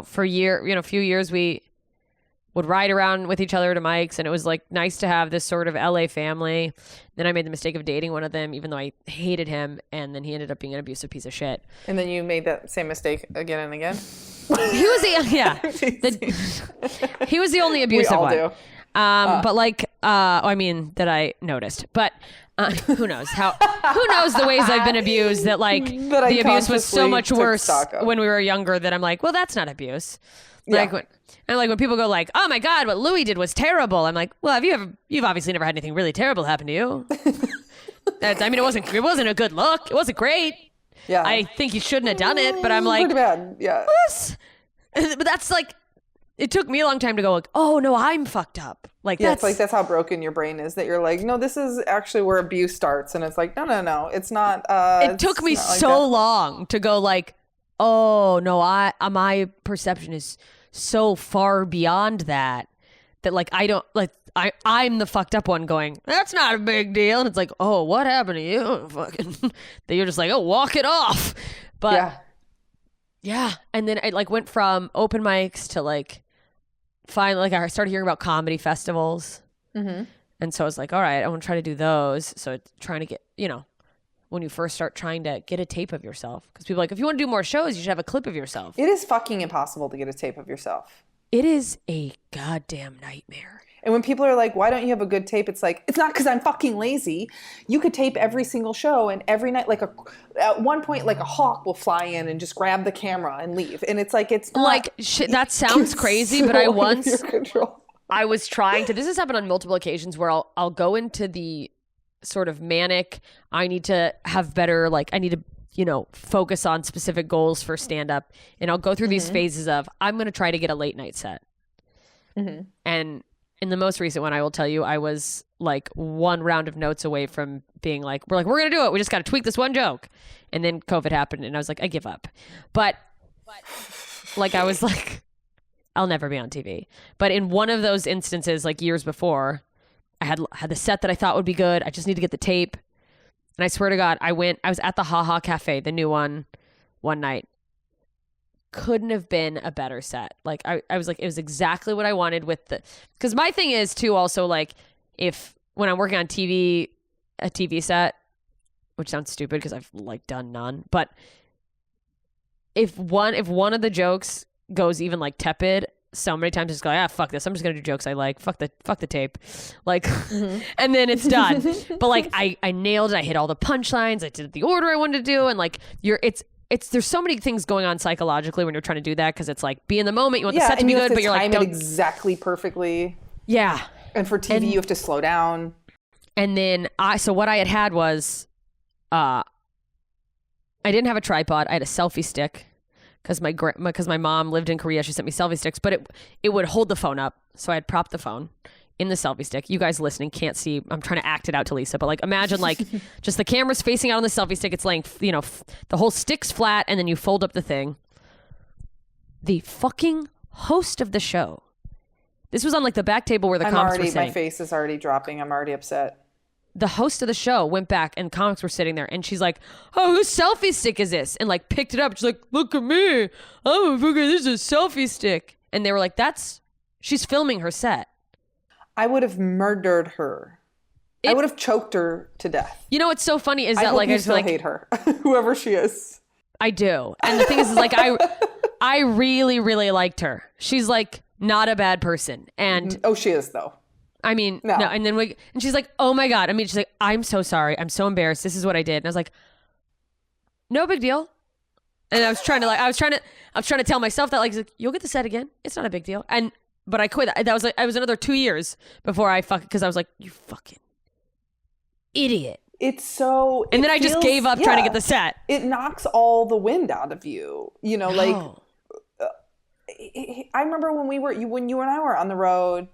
for a few years we would ride around with each other to mics, and it was like nice to have this sort of LA family. Then I made the mistake of dating one of them, even though I hated him, and then he ended up being an abusive piece of shit. And then you made that same mistake again and again? He was he was the only abusive one. Do. But like, I mean, that I noticed, but who knows who knows the ways I've been abused that like the abuse was so much worse when we were younger that I'm like, well, that's not abuse. Like when people go like, oh my God, what Louis did was terrible. I'm like, well, you've obviously never had anything really terrible happen to you. I mean, it wasn't a good look. It wasn't great. Yeah. I think you shouldn't have done it, but I'm like, pretty bad. Yeah. But that's like, it took me a long time to go like, oh no, I'm fucked up. Like that's how broken your brain is, that you're like, no, this is actually where abuse starts. And it's like, no, it's not. It took me so long to go like, oh no, my perception is so far beyond that like I don't like I'm the fucked up one going, that's not a big deal. And it's like, oh, what happened to you? Fucking that you're just like, oh, walk it off. But yeah. And then I like went from open mics to like finally like I started hearing about comedy festivals. Mm-hmm. And so I was like, all right, I want to try to do those. So it's trying to get, when you first start trying to get a tape of yourself, because people are like, if you want to do more shows, you should have a clip of yourself. It is fucking impossible to get a tape of yourself. It is a goddamn nightmare. And when people are like, why don't you have a good tape? It's like, it's not because I'm fucking lazy. You could tape every single show, and every night, like at one point, like a hawk will fly in and just grab the camera and leave. And it's like, it's not, like, shit, that sounds crazy, but I was trying to, this has happened on multiple occasions where I'll go into the sort of manic, I need to have better, like, I need to, focus on specific goals for stand up. And I'll go through these phases of, I'm going to try to get a late night set. Mm-hmm. And in the most recent one, I will tell you, I was like one round of notes away from being like, we're going to do it. We just got to tweak this one joke. And then COVID happened and I was like, I give up. But like, I was like, I'll never be on TV. But in one of those instances, like years before, I had the set that I thought would be good. I just need to get the tape. And I swear to God, I was at the Ha Ha Cafe, the new one night. Couldn't have been a better set. Like I was like, it was exactly what I wanted because my thing is too, also like when I'm working on TV, a TV set, which sounds stupid because I've like done none, but if one of the jokes goes even like tepid, so many times just go, fuck this. I'm just going to do jokes I like. Fuck the tape. Like, and then it's done. But like, I nailed it. I hit all the punchlines. I did the order I wanted to do. And like, there's so many things going on psychologically when you're trying to do that. Cause it's like, be in the moment. You want the set to be good, but you're like, time it exactly perfectly. Yeah. And for TV, you have to slow down. And then so what I had was, I didn't have a tripod. I had a selfie stick. Because my mom lived in Korea, she sent me selfie sticks, but it would hold the phone up. So I had propped the phone in the selfie stick. You guys listening can't see. I'm trying to act it out to Lisa, but like imagine like just the camera's facing out on the selfie stick. It's laying, the whole stick's flat, and then you fold up the thing. The fucking host of the show. This was on like the back table where the comics were sitting. My face is already dropping. I'm already upset. The host of the show went back and comics were sitting there and she's like, oh, whose selfie stick is this? And like picked it up. She's like, look at me. Oh, this is a selfie stick. And they were like, she's filming her set. I would have murdered her. I would have choked her to death. You know what's so funny is that like I still hate her, whoever she is. I do. And the thing is like I really, really liked her. She's like not a bad person. And oh, she is though. I mean, no. And then and she's like, oh my God. I mean, she's like, I'm so sorry. I'm so embarrassed. This is what I did. And I was like, no big deal. And I was trying to tell myself that like, you'll get the set again. It's not a big deal. But I quit. That was like, I was another 2 years before I because I was like, you fucking idiot. It's so. And then I just gave up trying to get the set. It knocks all the wind out of you. Like, I remember when you and I were on the road.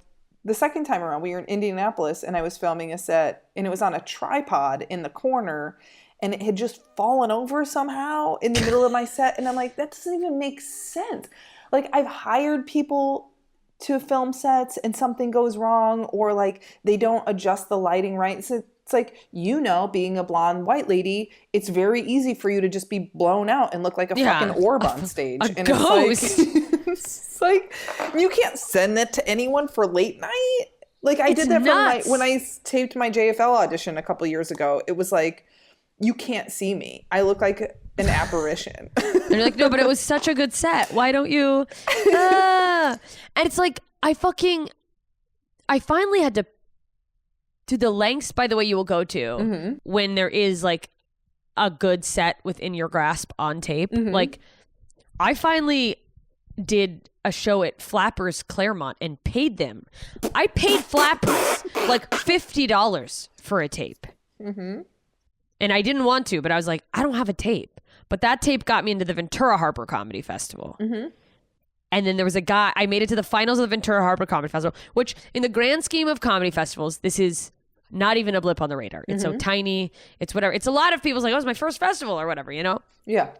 The second time around, we were in Indianapolis and I was filming a set and it was on a tripod in the corner and it had just fallen over somehow in the middle of my set. And I'm like, that doesn't even make sense. Like I've hired people to film sets and something goes wrong or like they don't adjust the lighting right. So it's like, being a blonde white lady, it's very easy for you to just be blown out and look like a fucking orb on stage. And ghost. It's like, you can't send that to anyone for late night. Like I did that when I taped my JFL audition a couple years ago. It was like, you can't see me. I look like an apparition. And you're like, no, but it was such a good set. Why don't you? And it's like, I finally had to do the lengths, by the way, you will go to when there is like a good set within your grasp on tape. Like, I finally did a show at Flappers Claremont and paid them. I paid Flappers like $50 for a tape. And I didn't want to, but I was like, I don't have a tape. But that tape got me into the Ventura Harbor Comedy Festival. And then there was a guy, I made it to the finals of the Ventura Harbor Comedy Festival, which in the grand scheme of comedy festivals, this is not even a blip on the radar. It's so tiny. It's whatever. It's a lot of people's like, oh, it's my first festival or whatever, you know? Yeah.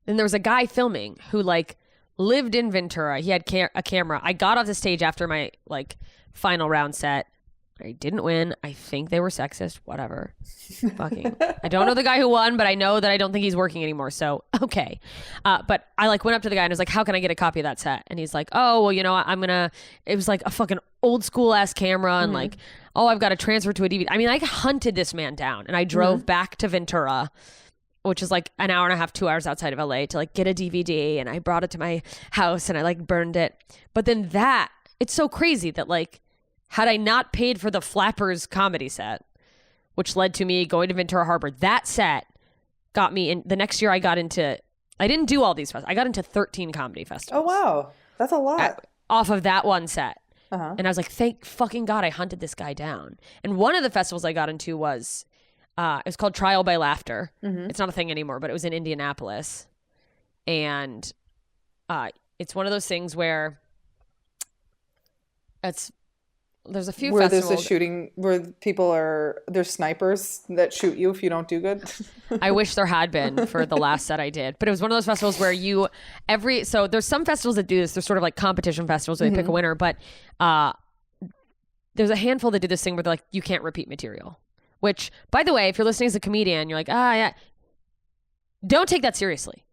Then there was a guy filming who like lived in Ventura. He had a camera. I got off the stage after my like final round set. I didn't win. I think they were sexist. Whatever. Fucking. I don't know the guy who won, but I know that I don't think he's working anymore. So, okay. But I like went up to the guy and was like, how can I get a copy of that set? And he's like, oh, well, you know, it was like a fucking old school ass camera. And like, oh, I've got to transfer to a DVD. I mean, I hunted this man down and I drove back to Ventura, which is like an hour and a half, 2 hours outside of LA to like get a DVD. And I brought it to my house and I like burned it. But then it's so crazy that like, had I not paid for the Flappers comedy set, which led to me going to Ventura Harbor, that set got me in. The next year I didn't do all these festivals. I got into 13 comedy festivals. Oh, wow. That's a lot. Off of that one set. And I was like, thank fucking God I hunted this guy down. And one of the festivals I got into was, it was called Trial by Laughter. It's not a thing anymore, but it was in Indianapolis. And it's one of those things where there's a few where festivals. There's a shooting where there's snipers that shoot you if you don't do good. I wish there had been for the last set I did, but it was one of those festivals where so there's some festivals that do this. They're sort of like competition festivals where they pick a winner, but there's a handful that do this thing where they're like, you can't repeat material, which by the way, if you're listening as a comedian, you're like, yeah, don't take that seriously.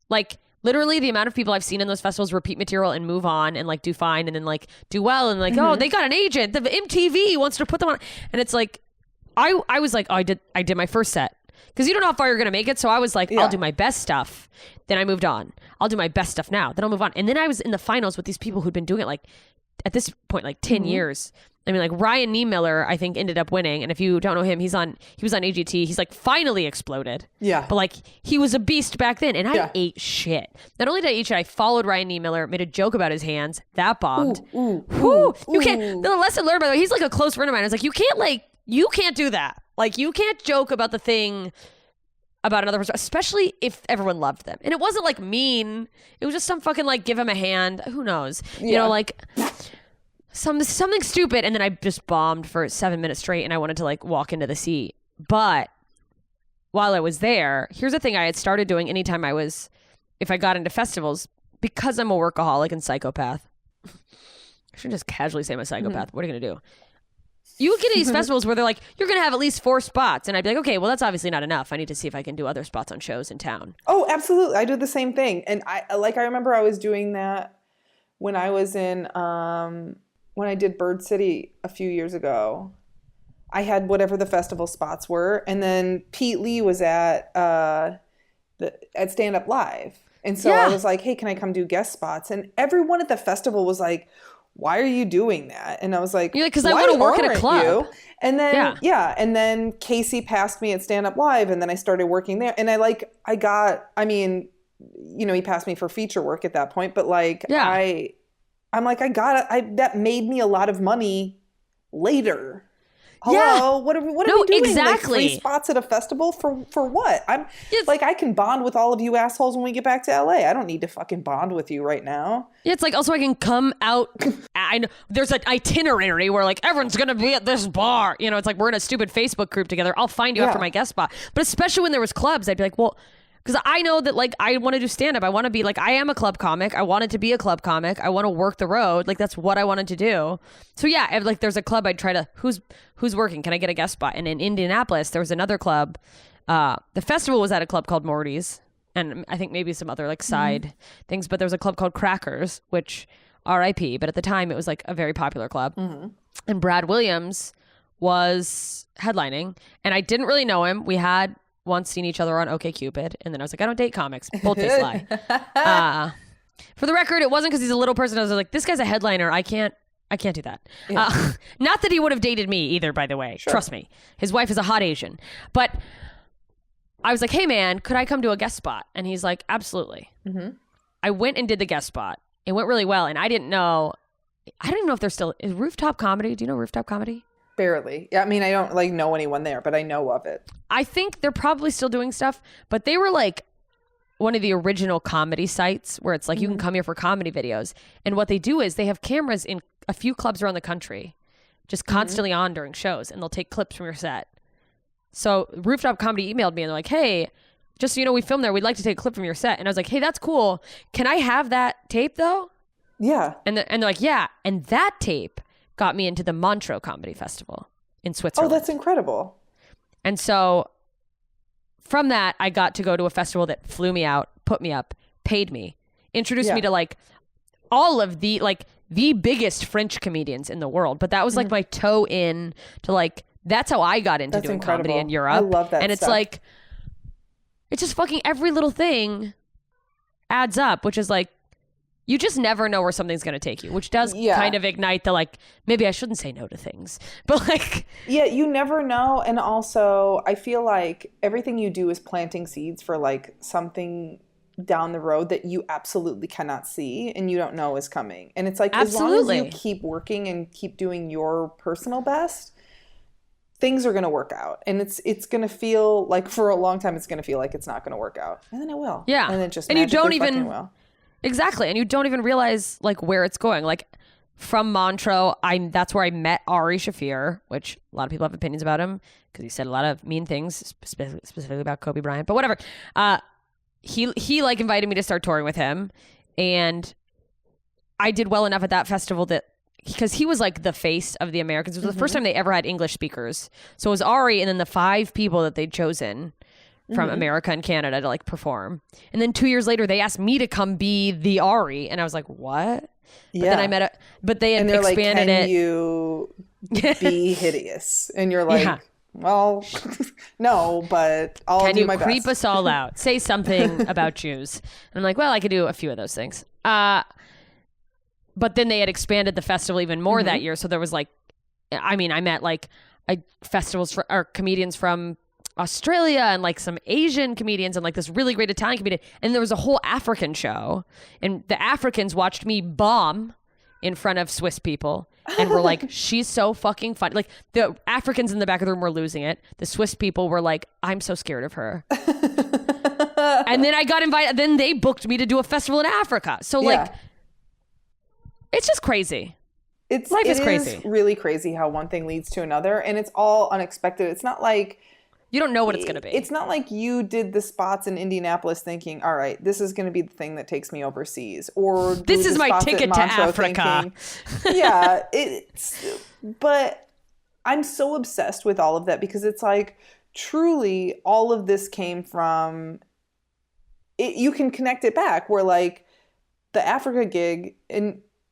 Like, literally the amount of people I've seen in those festivals repeat material and move on and like do fine and then like do well and like, oh, they got an agent. The MTV wants to put them on. And it's like, I was like, oh, I did my first set because you don't know how far you're going to make it. So I was like, I'll do my best stuff. Then I moved on. I'll do my best stuff now. Then I'll move on. And then I was in the finals with these people who'd been doing it like at this point, like 10 years. I mean, like Ryan Niemiller, I think ended up winning. And if you don't know him, he was on AGT. He's like finally exploded. Yeah. But like he was a beast back then. And I ate shit. Not only did I eat shit, I followed Ryan Niemiller, made a joke about his hands. That bombed. You can't, the lesson learned by the way, he's like a close friend of mine. I was like, you can't do that. Like you can't joke about the thing about another person, especially if everyone loved them. And it wasn't like mean. It was just some fucking like give him a hand. Who knows? You know, like something stupid. And then I just bombed for 7 minutes straight and I wanted to like walk into the seat. But while I was there, here's the thing I had started doing anytime if I got into festivals, because I'm a workaholic and psychopath. I should just casually say I'm a psychopath. What are you going to do? You get to these festivals where they're like, you're going to have at least 4 spots. And I'd be like, okay, well, that's obviously not enough. I need to see if I can do other spots on shows in town. Oh, absolutely. I do the same thing. And I remember I was doing that when I was in, when I did Bird City a few years ago. I had whatever the festival spots were. And then Pete Lee was at Stand Up Live. And so I was like, hey, can I come do guest spots? And everyone at the festival was like, why are you doing that? And I was like, because I want to work at a club. You? And then, and then Casey passed me at Stand Up Live and then I started working there. And he passed me for feature work at that point, but like, that made me a lot of money later. Hello, what are we doing? Exactly. Like 3 spots at a festival for what? I can bond with all of you assholes when we get back to LA. I don't need to fucking bond with you right now. Yeah, it's like also I can come out. I know there's an itinerary where like everyone's gonna be at this bar. You know, it's like we're in a stupid Facebook group together. I'll find you after my guest spot. But especially when there was clubs, I'd be like, well. Because I know that, like, I want to do stand-up. I want to be, like, I am a club comic. I wanted to be a club comic. I want to work the road. Like, that's what I wanted to do. So, yeah, if, like, there's a club, I'd try to, who's working? Can I get a guest spot? And in Indianapolis, there was another club. The festival was at a club called Morty's. And I think maybe some other, like, side things. But there was a club called Crackers, which, R.I.P. But at the time, it was, like, a very popular club. And Brad Williams was headlining. And I didn't really know him. We had once seen each other on OkCupid, and then I was like, I don't date comics. Both days lie. For the record, it wasn't because he's a little person. I was like, this guy's a headliner. I can't do that. Yeah. Not that he would have dated me either, by the way. Sure. Trust me. His wife is a hot Asian. But I was like, hey, man, could I come to a guest spot? And he's like, absolutely. Mm-hmm. I went and did the guest spot. It went really well. And I don't even know if there's still... Is Rooftop Comedy? Do you know Rooftop Comedy? Barely. I mean, I don't like know anyone there, but I know of it. I think they're probably still doing stuff, but they were like one of the original comedy sites where it's like you can come here for comedy videos. And what they do is they have cameras in a few clubs around the country just constantly on during shows, and they'll take clips from your set. So Rooftop Comedy emailed me and they're like, hey, just so you know, we filmed there. We'd like to take a clip from your set. And I was like, hey, that's cool. Can I have that tape though? Yeah. And they're like, yeah. And that tape got me into the Montreux Comedy Festival in Switzerland. Oh, that's incredible. And so from that, I got to go to a festival that flew me out, put me up, paid me, introduced me to like all of the biggest French comedians in the world. But that was like my toe in to like, that's how I got into doing comedy in Europe. I love that. And it's like, it's just fucking every little thing adds up, which is like, you just never know where something's going to take you, which does kind of ignite the like, maybe I shouldn't say no to things. But like... Yeah, you never know. And also, I feel like everything you do is planting seeds for like something down the road that you absolutely cannot see and you don't know is coming. And it's like, as long as you keep working and keep doing your personal best, things are going to work out. And it's going to feel like for a long time, it's going to feel like it's not going to work out. And then it will. Yeah. And it just you don't even even... will. Exactly. And you don't even realize like where it's going. Like from Montreux, that's where I met Ari Shaffir, which a lot of people have opinions about him because he said a lot of mean things, specifically about Kobe Bryant, but whatever. He like invited me to start touring with him. And I did well enough at that festival that because he was like the face of the Americans. It was the first time they ever had English speakers. So it was Ari and then the 5 people that they'd chosen from America and Canada to like perform. And then 2 years later, they asked me to come be the Ari. And I was like, what? But then I met but they had expanded like, Can you be hideous? And you're like, well, no, but I'll do my best. Can you creep us all out? Say something about Jews. And I'm like, well, I could do a few of those things. But then they had expanded the festival even more that year. So there was like, I mean, I met like festivals or comedians from Australia and like some Asian comedians and like this really great Italian comedian. And there was a whole African show. And the Africans watched me bomb in front of Swiss people and were like, she's so fucking funny. Like the Africans in the back of the room were losing it. The Swiss people were like, I'm so scared of her. And then I got invited. Then they booked me to do a festival in Africa. So like, it's just crazy. Life is crazy. It's really crazy how one thing leads to another. And it's all unexpected. It's not like... You don't know what it's going to be. It's not like you did the spots in Indianapolis thinking, all right, this is going to be the thing that takes me overseas. Or this is my ticket to Africa. Thinking, but I'm so obsessed with all of that because it's like, truly, all of this came from, you can connect it back where like the Africa gig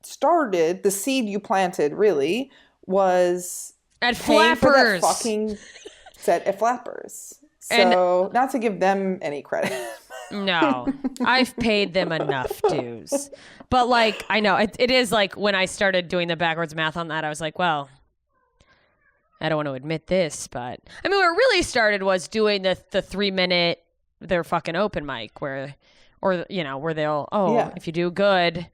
started, the seed you planted really was at Flappers. Set at Flappers. So and not to give them any credit. No, I've paid them enough dues. But like, I know it is like when I started doing the backwards math on that, I was like, well, I don't want to admit this, but I mean, where it really started was doing the 3-minute, their fucking open mic where they'll, if you do good,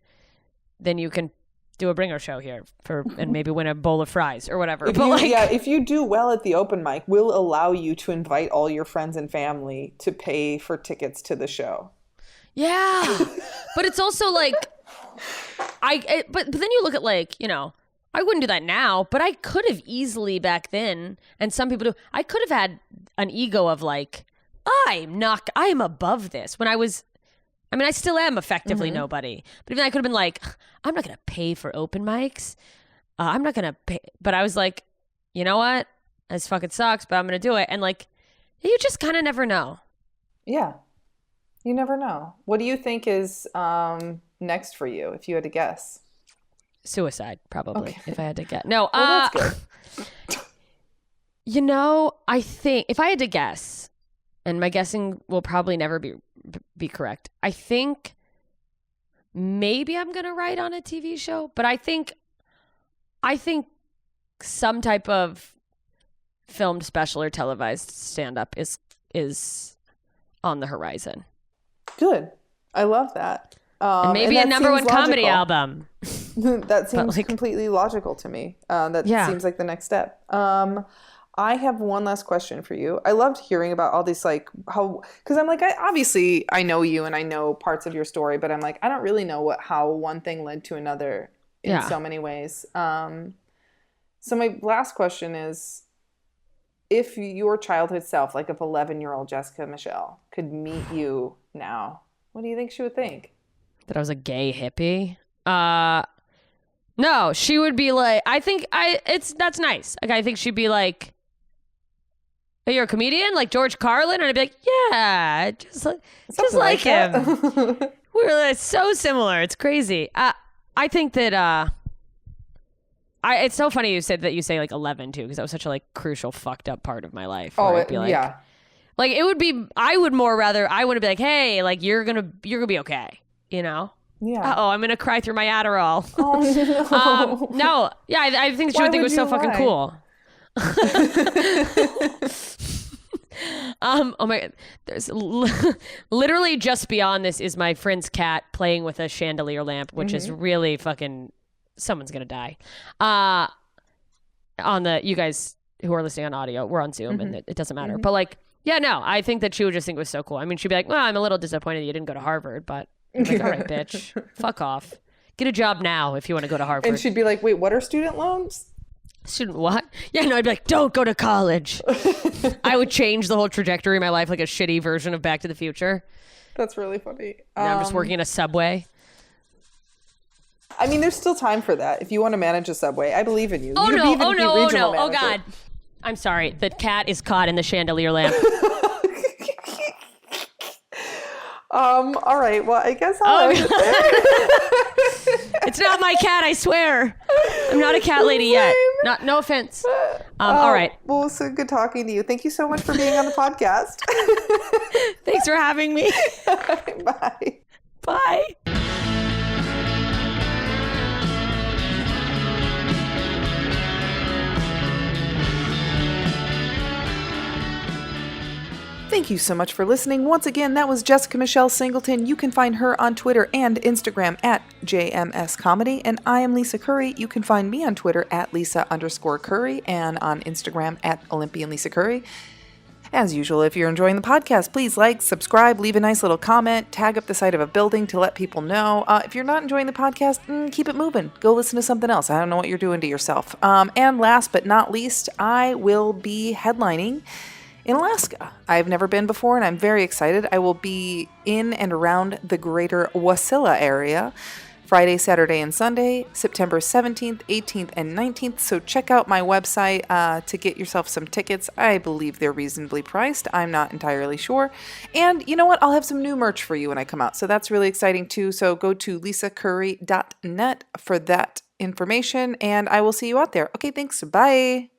then you can do a bringer show here and maybe win a bowl of fries or whatever. If you do well at the open mic, we'll allow you to invite all your friends and family to pay for tickets to the show. Yeah. But it's also like, but then you look at like, I wouldn't do that now, but I could have easily back then. And some people do. I could have had an ego of like, I am above this when I still am effectively nobody. But even I could have been like, I'm not going to pay for open mics. I'm not going to pay. But I was like, you know what? This fucking sucks, but I'm going to do it. And like, you just kind of never know. Yeah. You never know. What do you think is next for you, if you had to guess? Suicide, probably, if I had to guess. No. Well, that's good. I think if I had to guess, and my guessing will probably never be correct. I think maybe I'm going to write on a TV show, but I think some type of filmed special or televised stand-up is on the horizon. Good. I love that. And maybe a number one comedy album. That seems completely logical to me. Seems like the next step. I have one last question for you. I loved hearing about all these, like, how, because I'm like, I know you and I know parts of your story, but I'm like, I don't really know how one thing led to another in so many ways. So my last question is, if your childhood self, like if 11-year-old Jessica Michelle could meet you now, what do you think she would think? That I was a gay hippie? No, she would be like, that's nice. Like, I think she'd be like, "Hey, you're a comedian like George Carlin?" And I'd be like, "Yeah, just like him." We're like, so similar. It's crazy. I think that it's so funny you said that you say like 11 too, because that was such a like crucial fucked up part of my life. I'd be like, yeah. Like it would be, I would be like, "Hey, like you're gonna be okay," you know? Yeah. I'm gonna cry through my Adderall. Oh no. No. Yeah, I think she would think it was so fucking cool. Oh my God. There's literally just beyond this is my friend's cat playing with a chandelier lamp, which is really fucking, someone's gonna die. You guys who are listening on audio, we're on Zoom and it doesn't matter. But like, yeah, no, I think that she would just think it was so cool. I mean, she'd be like, "Well, I'm a little disappointed you didn't go to Harvard, but," I'm like, "All right, bitch, fuck off. Get a job now if you want to go to Harvard." And she'd be like, "Wait, what are student loans?" Student what? Yeah, no, I'd be like, "Don't go to college." I would change the whole trajectory of my life like a shitty version of Back to the Future. That's really funny. Now I'm just working in a Subway. I mean, there's still time for that. If you want to manage a Subway, I believe in you. Oh no! Oh God! I'm sorry. The cat is caught in the chandelier lamp. All right. Well, I guess It's not my cat, I swear. I'm not a cat lady yet. No offense. All right. Well, so good talking to you. Thank you so much for being on the podcast. Thanks for having me. Bye. Bye. Thank you so much for listening. Once again, that was Jessica Michelle Singleton. You can find her on Twitter and Instagram at JMSComedy. And I am Lisa Curry. You can find me on Twitter at Lisa_Curry and on Instagram at olympianlisacurry. As usual, if you're enjoying the podcast, please like, subscribe, leave a nice little comment, tag up the side of a building to let people know. If you're not enjoying the podcast, keep it moving. Go listen to something else. I don't know what you're doing to yourself. And last but not least, I will be headlining in Alaska. I've never been before, and I'm very excited. I will be in and around the greater Wasilla area Friday, Saturday, and Sunday, September 17th, 18th, and 19th. So check out my website to get yourself some tickets. I believe they're reasonably priced. I'm not entirely sure. And you know what? I'll have some new merch for you when I come out. So that's really exciting too. So go to lisacurry.net for that information, and I will see you out there. Okay, thanks. Bye.